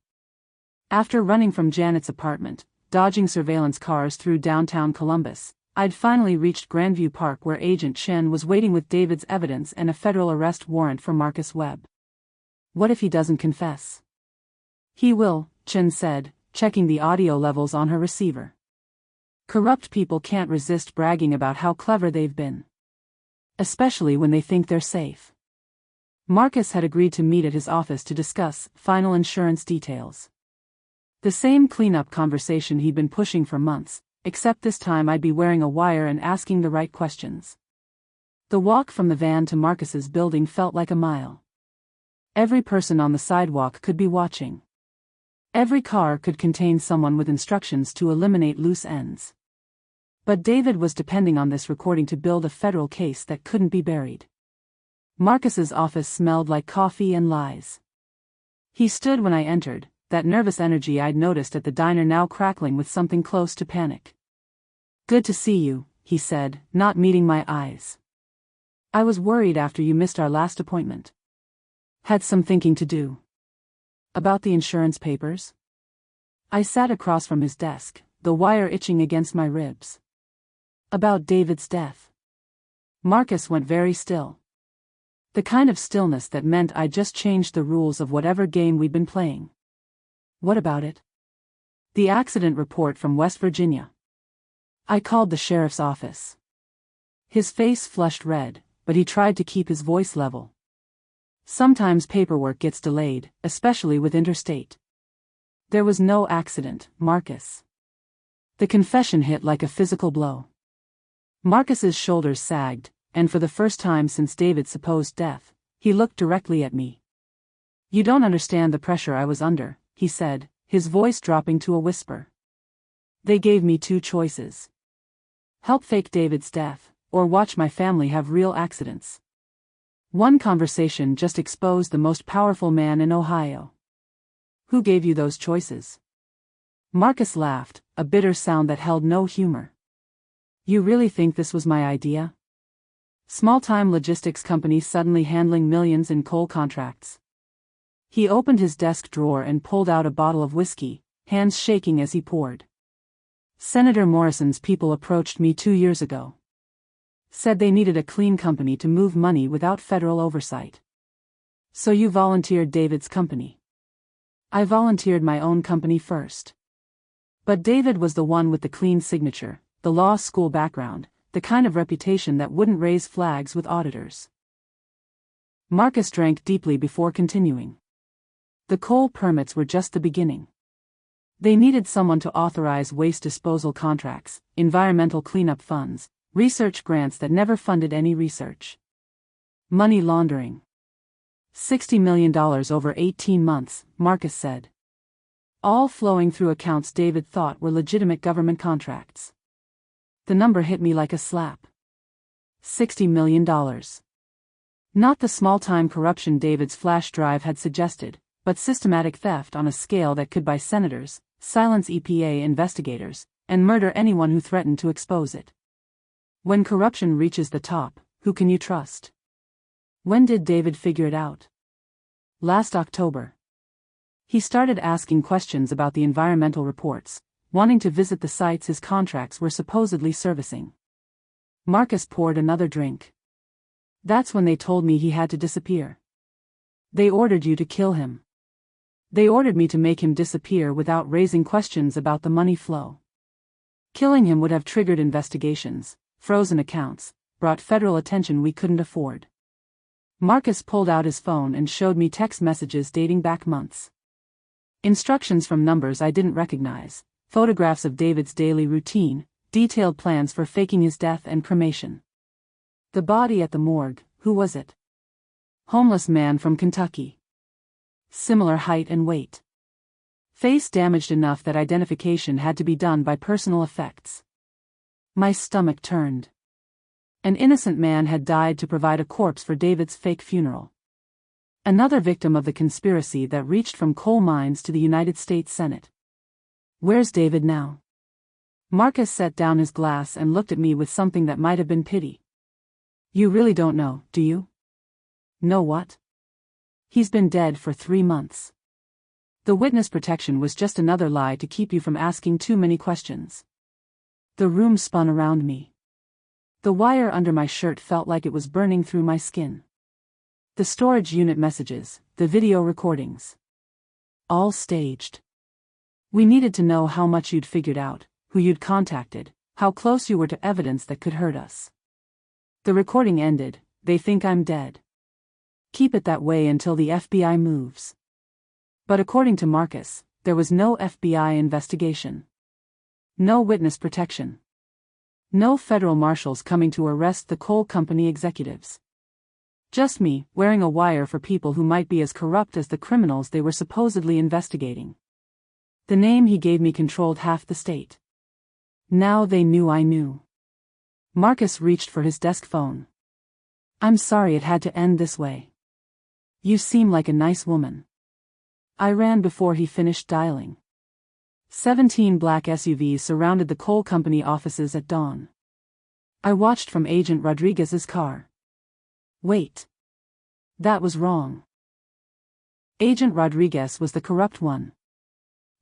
After running from Janet's apartment, dodging surveillance cars through downtown Columbus, I'd finally reached Grandview Park where Agent Chen was waiting with David's evidence and a federal arrest warrant for Marcus Webb. What if he doesn't confess? "He will," Chen said, checking the audio levels on her receiver. Corrupt people can't resist bragging about how clever they've been. Especially when they think they're safe. Marcus had agreed to meet at his office to discuss final insurance details. The same cleanup conversation he'd been pushing for months, except this time I'd be wearing a wire and asking the right questions. The walk from the van to Marcus's building felt like a mile. Every person on the sidewalk could be watching. Every car could contain someone with instructions to eliminate loose ends. But David was depending on this recording to build a federal case that couldn't be buried. Marcus's office smelled like coffee and lies. He stood when I entered, that nervous energy I'd noticed at the diner now crackling with something close to panic. "Good to see you," he said, not meeting my eyes. "I was worried after you missed our last appointment." "Had some thinking to do." "About the insurance papers?" I sat across from his desk, the wire itching against my ribs. "About David's death." Marcus went very still. The kind of stillness that meant I'd just changed the rules of whatever game we'd been playing. What about it? The accident report from West Virginia. I called the sheriff's office. His face flushed red, but he tried to keep his voice level. Sometimes paperwork gets delayed, especially with interstate. There was no accident, Marcus. The confession hit like a physical blow. Marcus's shoulders sagged, and for the first time since David's supposed death, he looked directly at me. You don't understand the pressure I was under, he said, his voice dropping to a whisper. They gave me two choices. Help fake David's death, or watch my family have real accidents. One conversation just exposed the most powerful man in Ohio. Who gave you those choices? Marcus laughed, a bitter sound that held no humor. You really think this was my idea? Small-time logistics company suddenly handling millions in coal contracts. He opened his desk drawer and pulled out a bottle of whiskey, hands shaking as he poured. Senator Morrison's people approached me 2 years ago. Said they needed a clean company to move money without federal oversight. So you volunteered David's company. I volunteered my own company first. But David was the one with the clean signature, the law school background, the kind of reputation that wouldn't raise flags with auditors. Marcus drank deeply before continuing. The coal permits were just the beginning. They needed someone to authorize waste disposal contracts, environmental cleanup funds, research grants that never funded any research. Money laundering. $60 million over 18 months, Marcus said. All flowing through accounts David thought were legitimate government contracts. The number hit me like a slap. $60 million. Not the small-time corruption David's flash drive had suggested, but systematic theft on a scale that could buy senators, silence EPA investigators, and murder anyone who threatened to expose it. When corruption reaches the top, who can you trust? When did David figure it out? Last October. He started asking questions about the environmental reports, wanting to visit the sites his contracts were supposedly servicing. Marcus poured another drink. That's when they told me he had to disappear. They ordered you to kill him. They ordered me to make him disappear without raising questions about the money flow. Killing him would have triggered investigations, frozen accounts, brought federal attention we couldn't afford. Marcus pulled out his phone and showed me text messages dating back months. Instructions from numbers I didn't recognize, photographs of David's daily routine, detailed plans for faking his death and cremation. The body at the morgue, who was it? Homeless man from Kentucky. Similar height and weight. Face damaged enough that identification had to be done by personal effects. My stomach turned. An innocent man had died to provide a corpse for David's fake funeral. Another victim of the conspiracy that reached from coal mines to the United States Senate. Where's David now? Marcus set down his glass and looked at me with something that might have been pity. You really don't know, do you? Know what? He's been dead for 3 months. The witness protection was just another lie to keep you from asking too many questions. The room spun around me. The wire under my shirt felt like it was burning through my skin. The storage unit messages, the video recordings. All staged. We needed to know how much you'd figured out, who you'd contacted, how close you were to evidence that could hurt us. The recording ended, they think I'm dead. Keep it that way until the FBI moves. But according to Marcus, there was no FBI investigation. No witness protection. No federal marshals coming to arrest the coal company executives. Just me, wearing a wire for people who might be as corrupt as the criminals they were supposedly investigating. The name he gave me controlled half the state. Now they knew I knew. Marcus reached for his desk phone. I'm sorry it had to end this way. You seem like a nice woman. I ran before he finished dialing. 17 black SUVs surrounded the coal company offices at dawn. I watched from Agent Rodriguez's car. Wait. That was wrong. Agent Rodriguez was the corrupt one.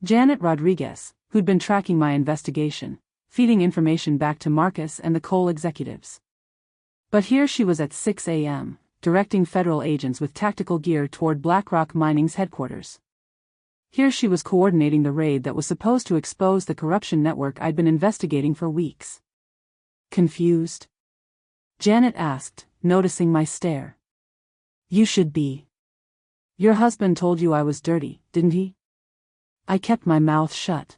Janet Rodriguez, who'd been tracking my investigation, feeding information back to Marcus and the coal executives. But here she was at 6 a.m., directing federal agents with tactical gear toward BlackRock Mining's headquarters. Here she was coordinating the raid that was supposed to expose the corruption network I'd been investigating for weeks. Confused? Janet asked, noticing my stare. You should be. Your husband told you I was dirty, didn't he? I kept my mouth shut.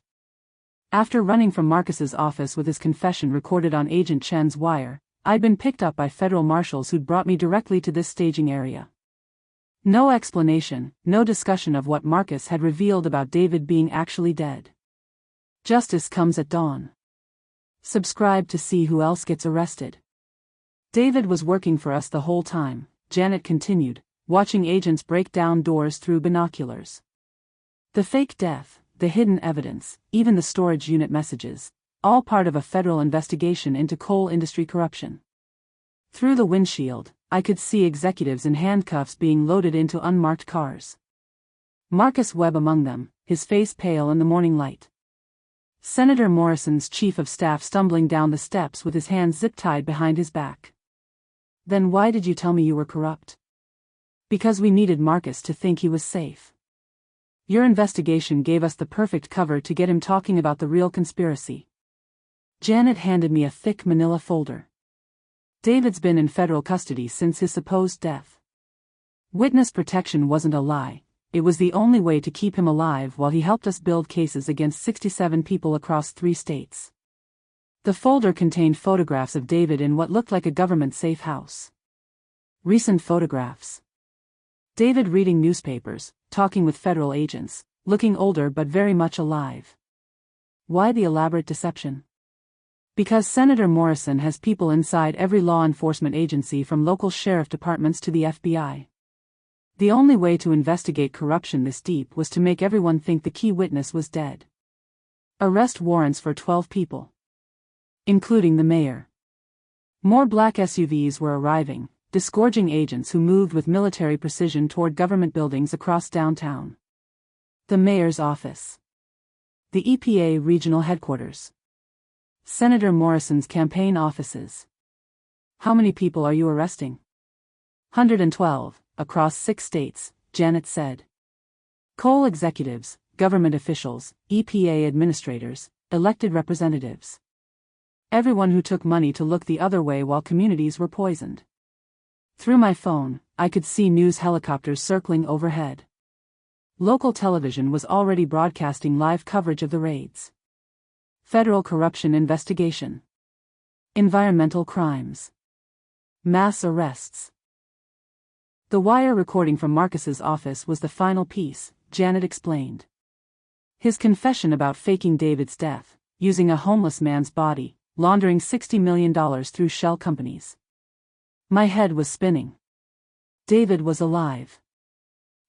After running from Marcus's office with his confession recorded on Agent Chen's wire, I'd been picked up by federal marshals who'd brought me directly to this staging area. No explanation, no discussion of what Marcus had revealed about David being actually dead. Justice comes at dawn. Subscribe to see who else gets arrested. David was working for us the whole time, Janet continued, watching agents break down doors through binoculars. The fake death, the hidden evidence, even the storage unit messages, all part of a federal investigation into coal industry corruption. Through the windshield, I could see executives in handcuffs being loaded into unmarked cars. Marcus Webb among them, his face pale in the morning light. Senator Morrison's chief of staff stumbling down the steps with his hands zip-tied behind his back. Then why did you tell me you were corrupt? Because we needed Marcus to think he was safe. Your investigation gave us the perfect cover to get him talking about the real conspiracy. Janet handed me a thick manila folder. David's been in federal custody since his supposed death. Witness protection wasn't a lie, it was the only way to keep him alive while he helped us build cases against 67 people across 3 states. The folder contained photographs of David in what looked like a government-safe house. Recent photographs. David reading newspapers, talking with federal agents, looking older but very much alive. Why the elaborate deception? Because Senator Morrison has people inside every law enforcement agency from local sheriff departments to the FBI. The only way to investigate corruption this deep was to make everyone think the key witness was dead. Arrest warrants for 12 people. Including the mayor. More black SUVs were arriving, disgorging agents who moved with military precision toward government buildings across downtown. The mayor's office. The EPA regional headquarters. Senator Morrison's campaign offices. How many people are you arresting? 112, across 6 states, Janet said. Coal executives, government officials, EPA administrators, elected representatives. Everyone who took money to look the other way while communities were poisoned. Through my phone, I could see news helicopters circling overhead. Local television was already broadcasting live coverage of the raids. Federal corruption investigation. Environmental crimes. Mass arrests. The wire recording from Marcus's office was the final piece, Janet explained. His confession about faking David's death, using a homeless man's body, laundering $60 million through shell companies. My head was spinning. David was alive.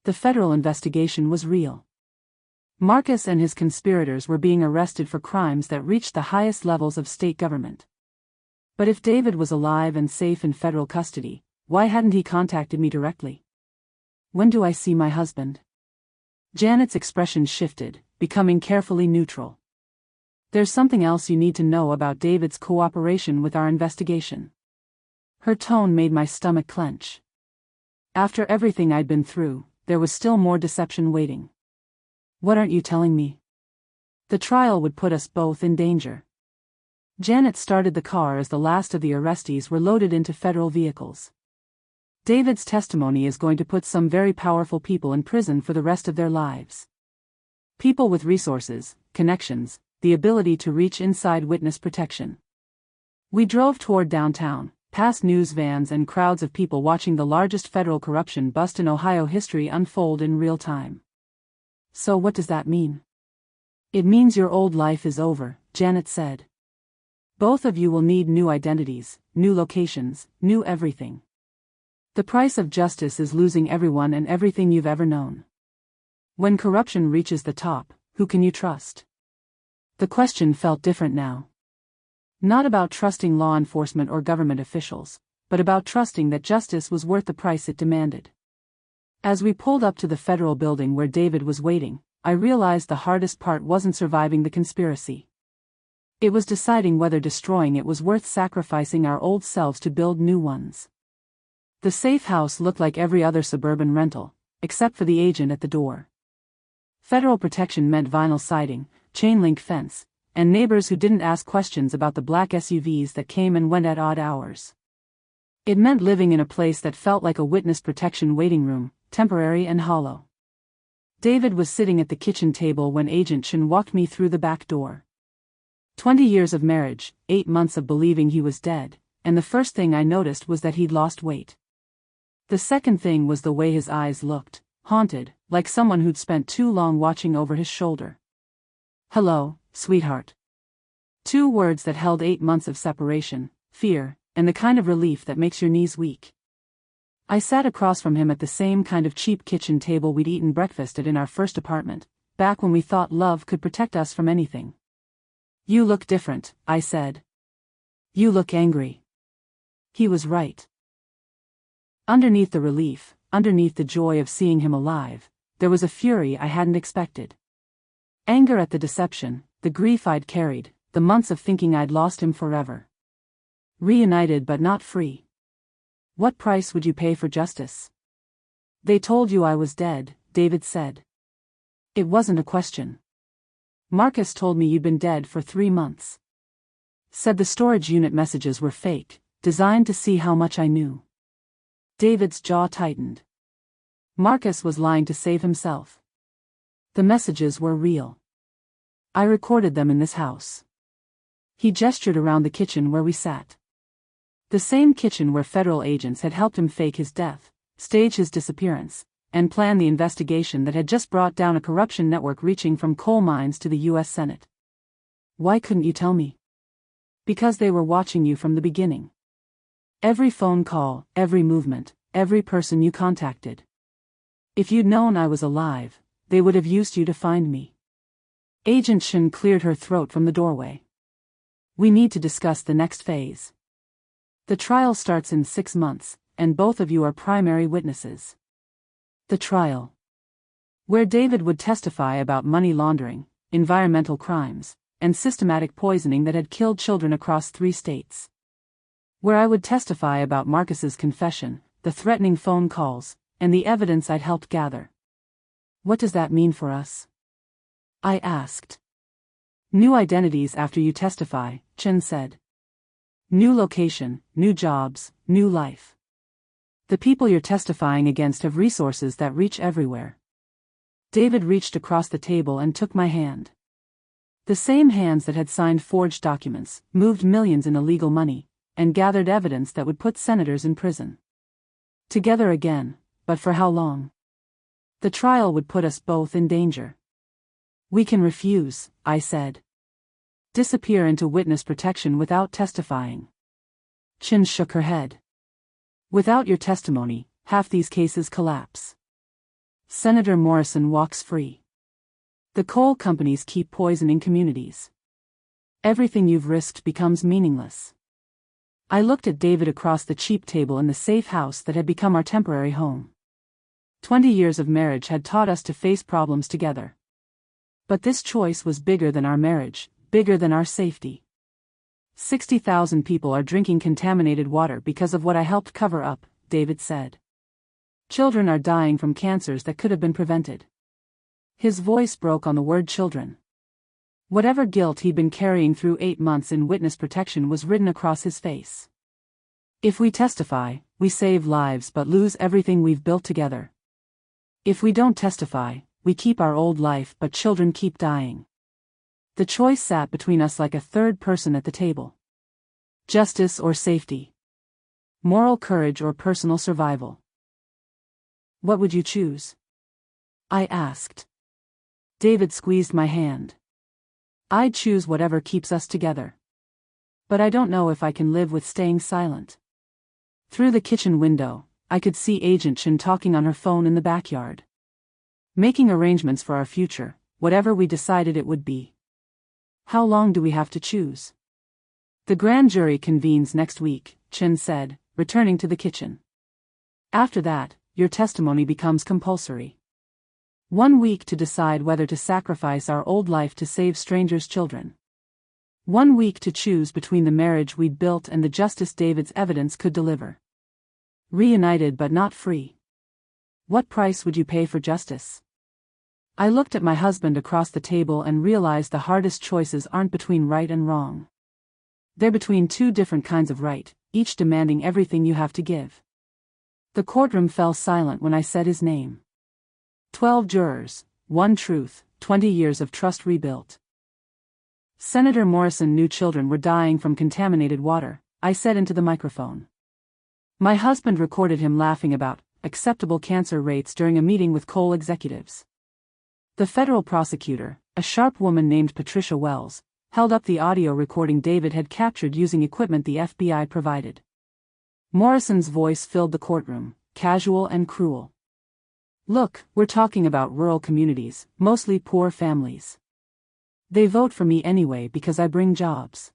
The federal investigation was real. Marcus and his conspirators were being arrested for crimes that reached the highest levels of state government. But if David was alive and safe in federal custody, why hadn't he contacted me directly? When do I see my husband? Janet's expression shifted, becoming carefully neutral. There's something else you need to know about David's cooperation with our investigation. Her tone made my stomach clench. After everything I'd been through, there was still more deception waiting. What aren't you telling me? The trial would put us both in danger. Janet started the car as the last of the arrestees were loaded into federal vehicles. David's testimony is going to put some very powerful people in prison for the rest of their lives. People with resources, connections, the ability to reach inside witness protection. We drove toward downtown, past news vans and crowds of people watching the largest federal corruption bust in Ohio history unfold in real time. So what does that mean? It means your old life is over, Janet said. Both of you will need new identities, new locations, new everything. The price of justice is losing everyone and everything you've ever known. When corruption reaches the top, who can you trust? The question felt different now. Not about trusting law enforcement or government officials, but about trusting that justice was worth the price it demanded. As we pulled up to the federal building where David was waiting, I realized the hardest part wasn't surviving the conspiracy. It was deciding whether destroying it was worth sacrificing our old selves to build new ones. The safe house looked like every other suburban rental, except for the agent at the door. Federal protection meant vinyl siding, chain-link fence, and neighbors who didn't ask questions about the black SUVs that came and went at odd hours. It meant living in a place that felt like a witness protection waiting room, temporary and hollow. David was sitting at the kitchen table when Agent Chen walked me through the back door. 20 years of marriage, 8 months of believing he was dead, and the first thing I noticed was that he'd lost weight. The second thing was the way his eyes looked, haunted, like someone who'd spent too long watching over his shoulder. "Hello, sweetheart." 2 words that held 8 months of separation, fear, and the kind of relief that makes your knees weak. I sat across from him at the same kind of cheap kitchen table we'd eaten breakfast at in our first apartment, back when we thought love could protect us from anything. "You look different," I said. "You look angry." He was right. Underneath the relief, underneath the joy of seeing him alive, there was a fury I hadn't expected. Anger at the deception, the grief I'd carried, the months of thinking I'd lost him forever. Reunited but not free. "What price would you pay for justice?" "They told you I was dead," David said. "It wasn't a question. Marcus told me you'd been dead for 3 months. Said the storage unit messages were fake, designed to see how much I knew." David's jaw tightened. Marcus was lying to save himself. The messages were real. I recorded them in this house. He gestured around the kitchen where we sat. The same kitchen where federal agents had helped him fake his death, stage his disappearance, and plan the investigation that had just brought down a corruption network reaching from coal mines to the U.S. Senate. "Why couldn't you tell me?" "Because they were watching you from the beginning. Every phone call, every movement, every person you contacted. If you'd known I was alive, they would have used you to find me." Agent Chen cleared her throat from the doorway. "We need to discuss the next phase. The trial starts in 6 months, and both of you are primary witnesses." The trial. Where David would testify about money laundering, environmental crimes, and systematic poisoning that had killed children across 3 states. Where I would testify about Marcus's confession, the threatening phone calls, and the evidence I'd helped gather. "What does that mean for us?" I asked. "New identities after you testify," Chen said. "New location, new jobs, new life. The people you're testifying against have resources that reach everywhere." David reached across the table and took my hand. The same hands that had signed forged documents, moved millions in illegal money, and gathered evidence that would put senators in prison. Together again, but for how long? The trial would put us both in danger. "We can refuse," I said. "Disappear into witness protection without testifying." Chen shook her head. "Without your testimony, half these cases collapse. Senator Morrison walks free. The coal companies keep poisoning communities. Everything you've risked becomes meaningless." I looked at David across the cheap table in the safe house that had become our temporary home. 20 years of marriage had taught us to face problems together. But this choice was bigger than our marriage, bigger than our safety. 60,000 people are drinking contaminated water because of what I helped cover up, David said. Children are dying from cancers that could have been prevented. His voice broke on the word children. Whatever guilt he'd been carrying through 8 months in witness protection was written across his face. If we testify, we save lives but lose everything we've built together. If we don't testify, we keep our old life but children keep dying. The choice sat between us like a third person at the table. Justice or safety? Moral courage or personal survival? What would you choose? I asked. David squeezed my hand. I'd choose whatever keeps us together. But I don't know if I can live with staying silent. Through the kitchen window, I could see Agent Chen talking on her phone in the backyard. Making arrangements for our future, whatever we decided it would be. How long do we have to choose? The grand jury convenes next week, Chen said, returning to the kitchen. After that, your testimony becomes compulsory. 1 week to decide whether to sacrifice our old life to save strangers' children. 1 week to choose between the marriage we'd built and the justice David's evidence could deliver. Reunited but not free. What price would you pay for justice? I looked at my husband across the table and realized the hardest choices aren't between right and wrong. They're between two different kinds of right, each demanding everything you have to give. The courtroom fell silent when I said his name. 12 jurors, one truth, 20 years of trust rebuilt. Senator Morrison knew children were dying from contaminated water, I said into the microphone. My husband recorded him laughing about acceptable cancer rates during a meeting with coal executives. The federal prosecutor, a sharp woman named Patricia Wells, held up the audio recording David had captured using equipment the FBI provided. Morrison's voice filled the courtroom, casual and cruel. Look, we're talking about rural communities, mostly poor families. They vote for me anyway because I bring jobs.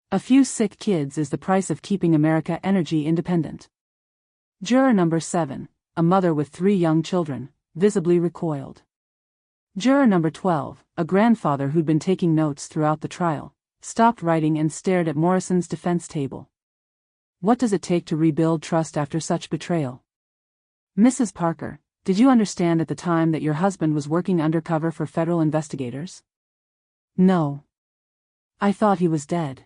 A few sick kids is the price of keeping America energy independent. Juror number 7, a mother with 3 young children, visibly recoiled. Juror number 12, a grandfather who'd been taking notes throughout the trial, stopped writing and stared at Morrison's defense table. What does it take to rebuild trust after such betrayal? Mrs. Parker, did you understand at the time that your husband was working undercover for federal investigators? No. I thought he was dead.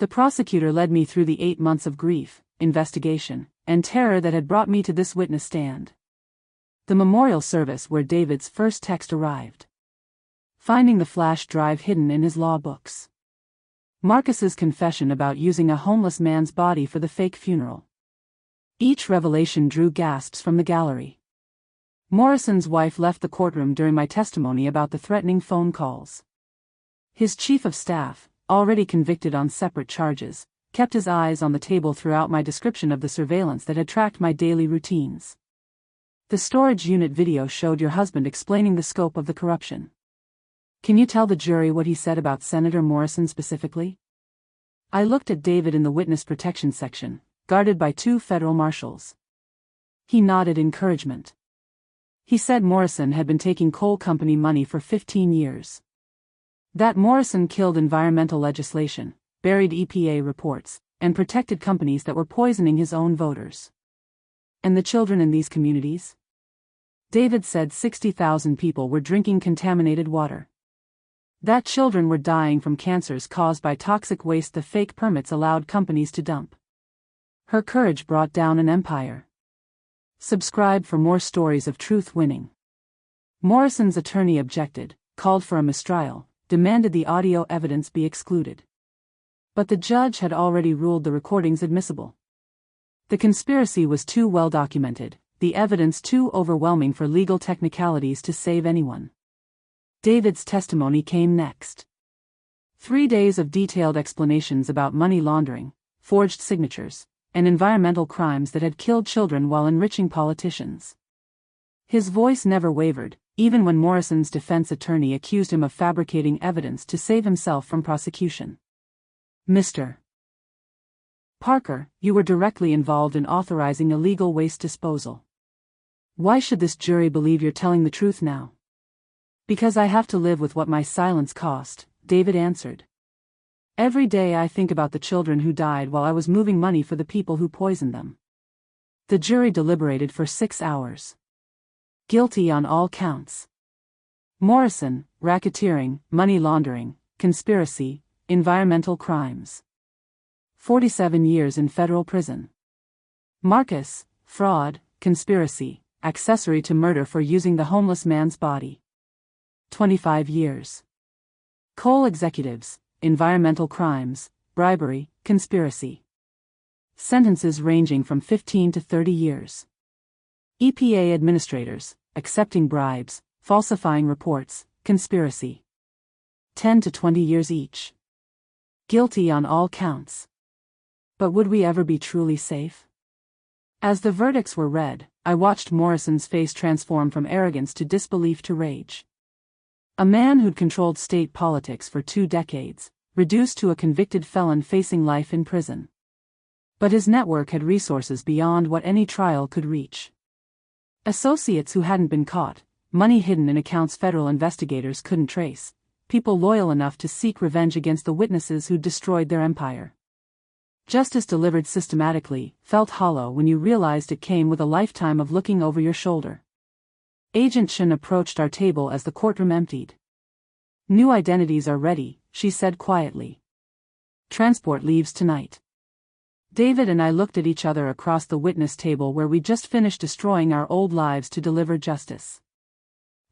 The prosecutor led me through the 8 months of grief, investigation, and terror that had brought me to this witness stand. The memorial service where David's first text arrived. Finding the flash drive hidden in his law books. Marcus's confession about using a homeless man's body for the fake funeral. Each revelation drew gasps from the gallery. Morrison's wife left the courtroom during my testimony about the threatening phone calls. His chief of staff, already convicted on separate charges, kept his eyes on the table throughout my description of the surveillance that had tracked my daily routines. The storage unit video showed your husband explaining the scope of the corruption. Can you tell the jury what he said about Senator Morrison specifically? I looked at David in the witness protection section, guarded by 2 federal marshals. He nodded encouragement. He said Morrison had been taking coal company money for 15 years. That Morrison killed environmental legislation, buried EPA reports, and protected companies that were poisoning his own voters. And the children in these communities? David said 60,000 people were drinking contaminated water. That children were dying from cancers caused by toxic waste the fake permits allowed companies to dump. Her courage brought down an empire. Subscribe for more stories of truth winning. Morrison's attorney objected, called for a mistrial, demanded the audio evidence be excluded. But the judge had already ruled the recordings admissible. The conspiracy was too well documented, the evidence too overwhelming for legal technicalities to save anyone. David's testimony came next. 3 days of detailed explanations about money laundering, forged signatures, and environmental crimes that had killed children while enriching politicians. His voice never wavered, even when Morrison's defense attorney accused him of fabricating evidence to save himself from prosecution. Mr. Parker, you were directly involved in authorizing illegal waste disposal. Why should this jury believe you're telling the truth now? Because I have to live with what my silence cost, David answered. Every day I think about the children who died while I was moving money for the people who poisoned them. The jury deliberated for 6 hours. Guilty on all counts. Morrison, racketeering, money laundering, conspiracy, environmental crimes. 47 years in federal prison. Marcus, fraud, conspiracy, accessory to murder for using the homeless man's body. 25 years. Coal executives, environmental crimes, bribery, conspiracy. Sentences ranging from 15 to 30 years. EPA administrators, accepting bribes, falsifying reports, conspiracy. 10 to 20 years each. Guilty on all counts. But would we ever be truly safe? As the verdicts were read, I watched Morrison's face transform from arrogance to disbelief to rage. A man who'd controlled state politics for 2 decades, reduced to a convicted felon facing life in prison. But his network had resources beyond what any trial could reach. Associates who hadn't been caught, money hidden in accounts federal investigators couldn't trace, people loyal enough to seek revenge against the witnesses who'd destroyed their empire. Justice delivered systematically felt hollow when you realized it came with a lifetime of looking over your shoulder. Agent Shen approached our table as the courtroom emptied. New identities are ready, she said quietly. Transport leaves tonight. David and I looked at each other across the witness table where we just finished destroying our old lives to deliver justice.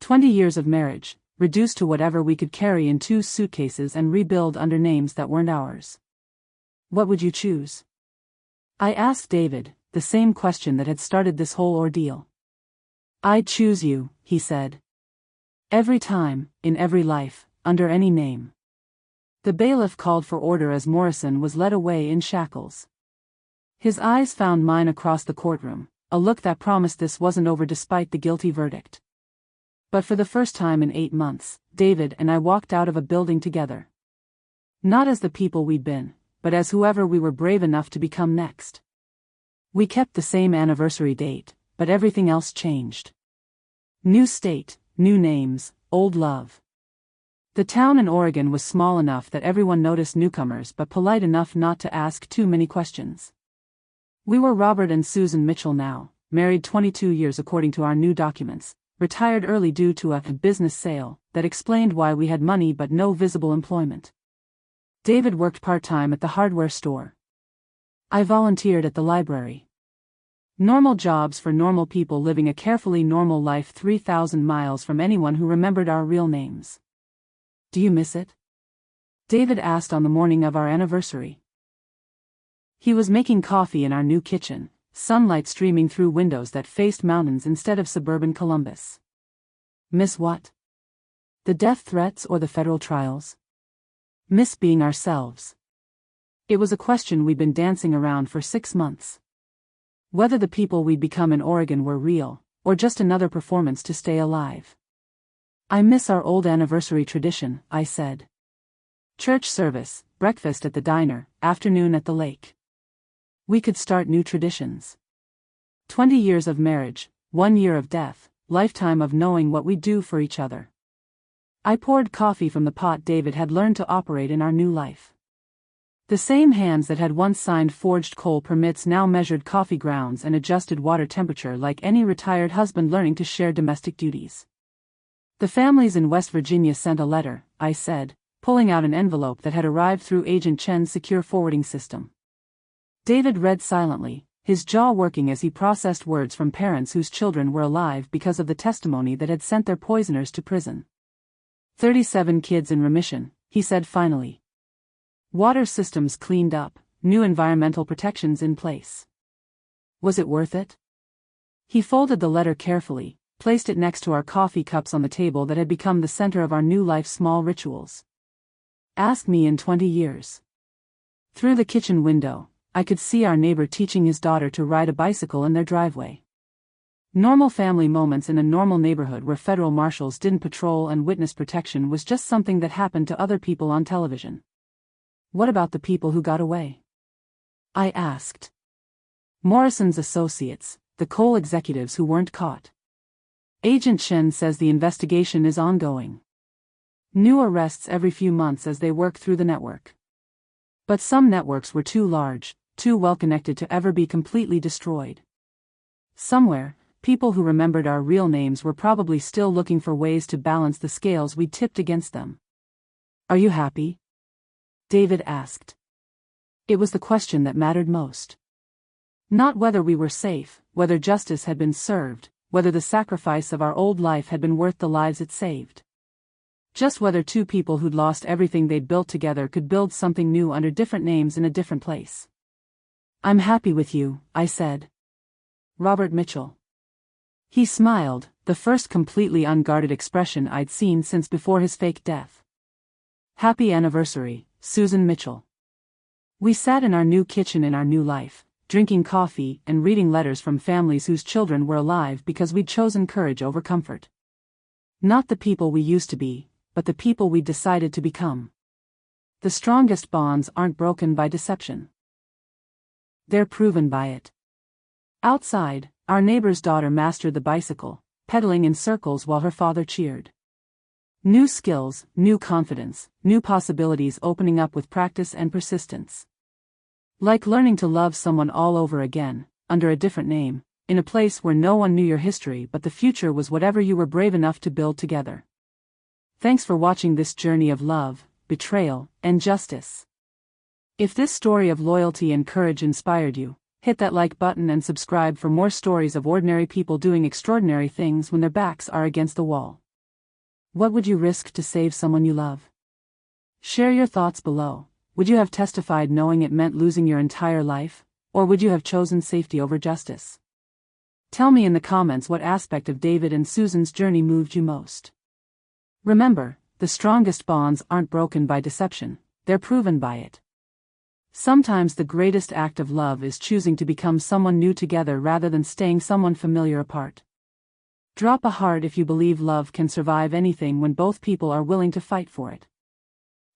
20 years of marriage, reduced to whatever we could carry in 2 suitcases and rebuild under names that weren't ours. What would you choose? I asked David, the same question that had started this whole ordeal. I'd choose you, he said. Every time, in every life, under any name. The bailiff called for order as Morrison was led away in shackles. His eyes found mine across the courtroom, a look that promised this wasn't over despite the guilty verdict. But for the first time in 8 months, David and I walked out of a building together. Not as the people we'd been, but as whoever we were brave enough to become next. We kept the same anniversary date, but everything else changed. New state, new names, old love. The town in Oregon was small enough that everyone noticed newcomers but polite enough not to ask too many questions. We were Robert and Susan Mitchell now, married 22 years according to our new documents, retired early due to a business sale that explained why we had money but no visible employment. David worked part-time at the hardware store. I volunteered at the library. Normal jobs for normal people living a carefully normal life 3,000 miles from anyone who remembered our real names. Do you miss it? David asked on the morning of our anniversary. He was making coffee in our new kitchen, sunlight streaming through windows that faced mountains instead of suburban Columbus. Miss what? The death threats or the federal trials? Miss being ourselves. It was a question we'd been dancing around for 6 months. Whether the people we'd become in Oregon were real, or just another performance to stay alive. I miss our old anniversary tradition, I said. Church service, breakfast at the diner, afternoon at the lake. We could start new traditions. 20 years of marriage, 1 year of death, lifetime of knowing what we'd do for each other. I poured coffee from the pot David had learned to operate in our new life. The same hands that had once signed forged coal permits now measured coffee grounds and adjusted water temperature like any retired husband learning to share domestic duties. The families in West Virginia sent a letter, I said, pulling out an envelope that had arrived through Agent Chen's secure forwarding system. David read silently, his jaw working as he processed words from parents whose children were alive because of the testimony that had sent their poisoners to prison. 37 kids in remission, he said finally. Water systems cleaned up, new environmental protections in place. Was it worth it? He folded the letter carefully, placed it next to our coffee cups on the table that had become the center of our new life's small rituals. Ask me in 20 years. Through the kitchen window, I could see our neighbor teaching his daughter to ride a bicycle in their driveway. Normal family moments in a normal neighborhood where federal marshals didn't patrol and witness protection was just something that happened to other people on television. What about the people who got away? I asked. Morrison's associates, the coal executives who weren't caught. Agent Shen says the investigation is ongoing. New arrests every few months as they work through the network. But some networks were too large, too well connected to ever be completely destroyed. Somewhere, people who remembered our real names were probably still looking for ways to balance the scales we'd tipped against them. Are you happy? David asked. It was the question that mattered most. Not whether we were safe, whether justice had been served, whether the sacrifice of our old life had been worth the lives it saved. Just whether 2 people who'd lost everything they'd built together could build something new under different names in a different place. I'm happy with you, I said. Robert Mitchell. He smiled, the first completely unguarded expression I'd seen since before his fake death. Happy anniversary, Susan Mitchell. We sat in our new kitchen in our new life, drinking coffee and reading letters from families whose children were alive because we'd chosen courage over comfort. Not the people we used to be, but the people we decided to become. The strongest bonds aren't broken by deception. They're proven by it. Outside, our neighbor's daughter mastered the bicycle, pedaling in circles while her father cheered. New skills, new confidence, new possibilities opening up with practice and persistence. Like learning to love someone all over again, under a different name, in a place where no one knew your history but the future was whatever you were brave enough to build together. Thanks for watching this journey of love, betrayal, and justice. If this story of loyalty and courage inspired you, hit that like button and subscribe for more stories of ordinary people doing extraordinary things when their backs are against the wall. What would you risk to save someone you love? Share your thoughts below. Would you have testified knowing it meant losing your entire life, or would you have chosen safety over justice? Tell me in the comments what aspect of David and Susan's journey moved you most. Remember, the strongest bonds aren't broken by deception, they're proven by it. Sometimes the greatest act of love is choosing to become someone new together rather than staying someone familiar apart. Drop a heart if you believe love can survive anything when both people are willing to fight for it.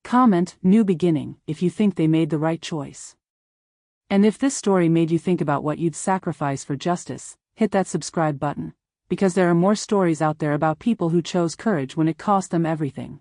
Comment, "New beginning," if you think they made the right choice. And if this story made you think about what you'd sacrifice for justice, hit that subscribe button, because there are more stories out there about people who chose courage when it cost them everything.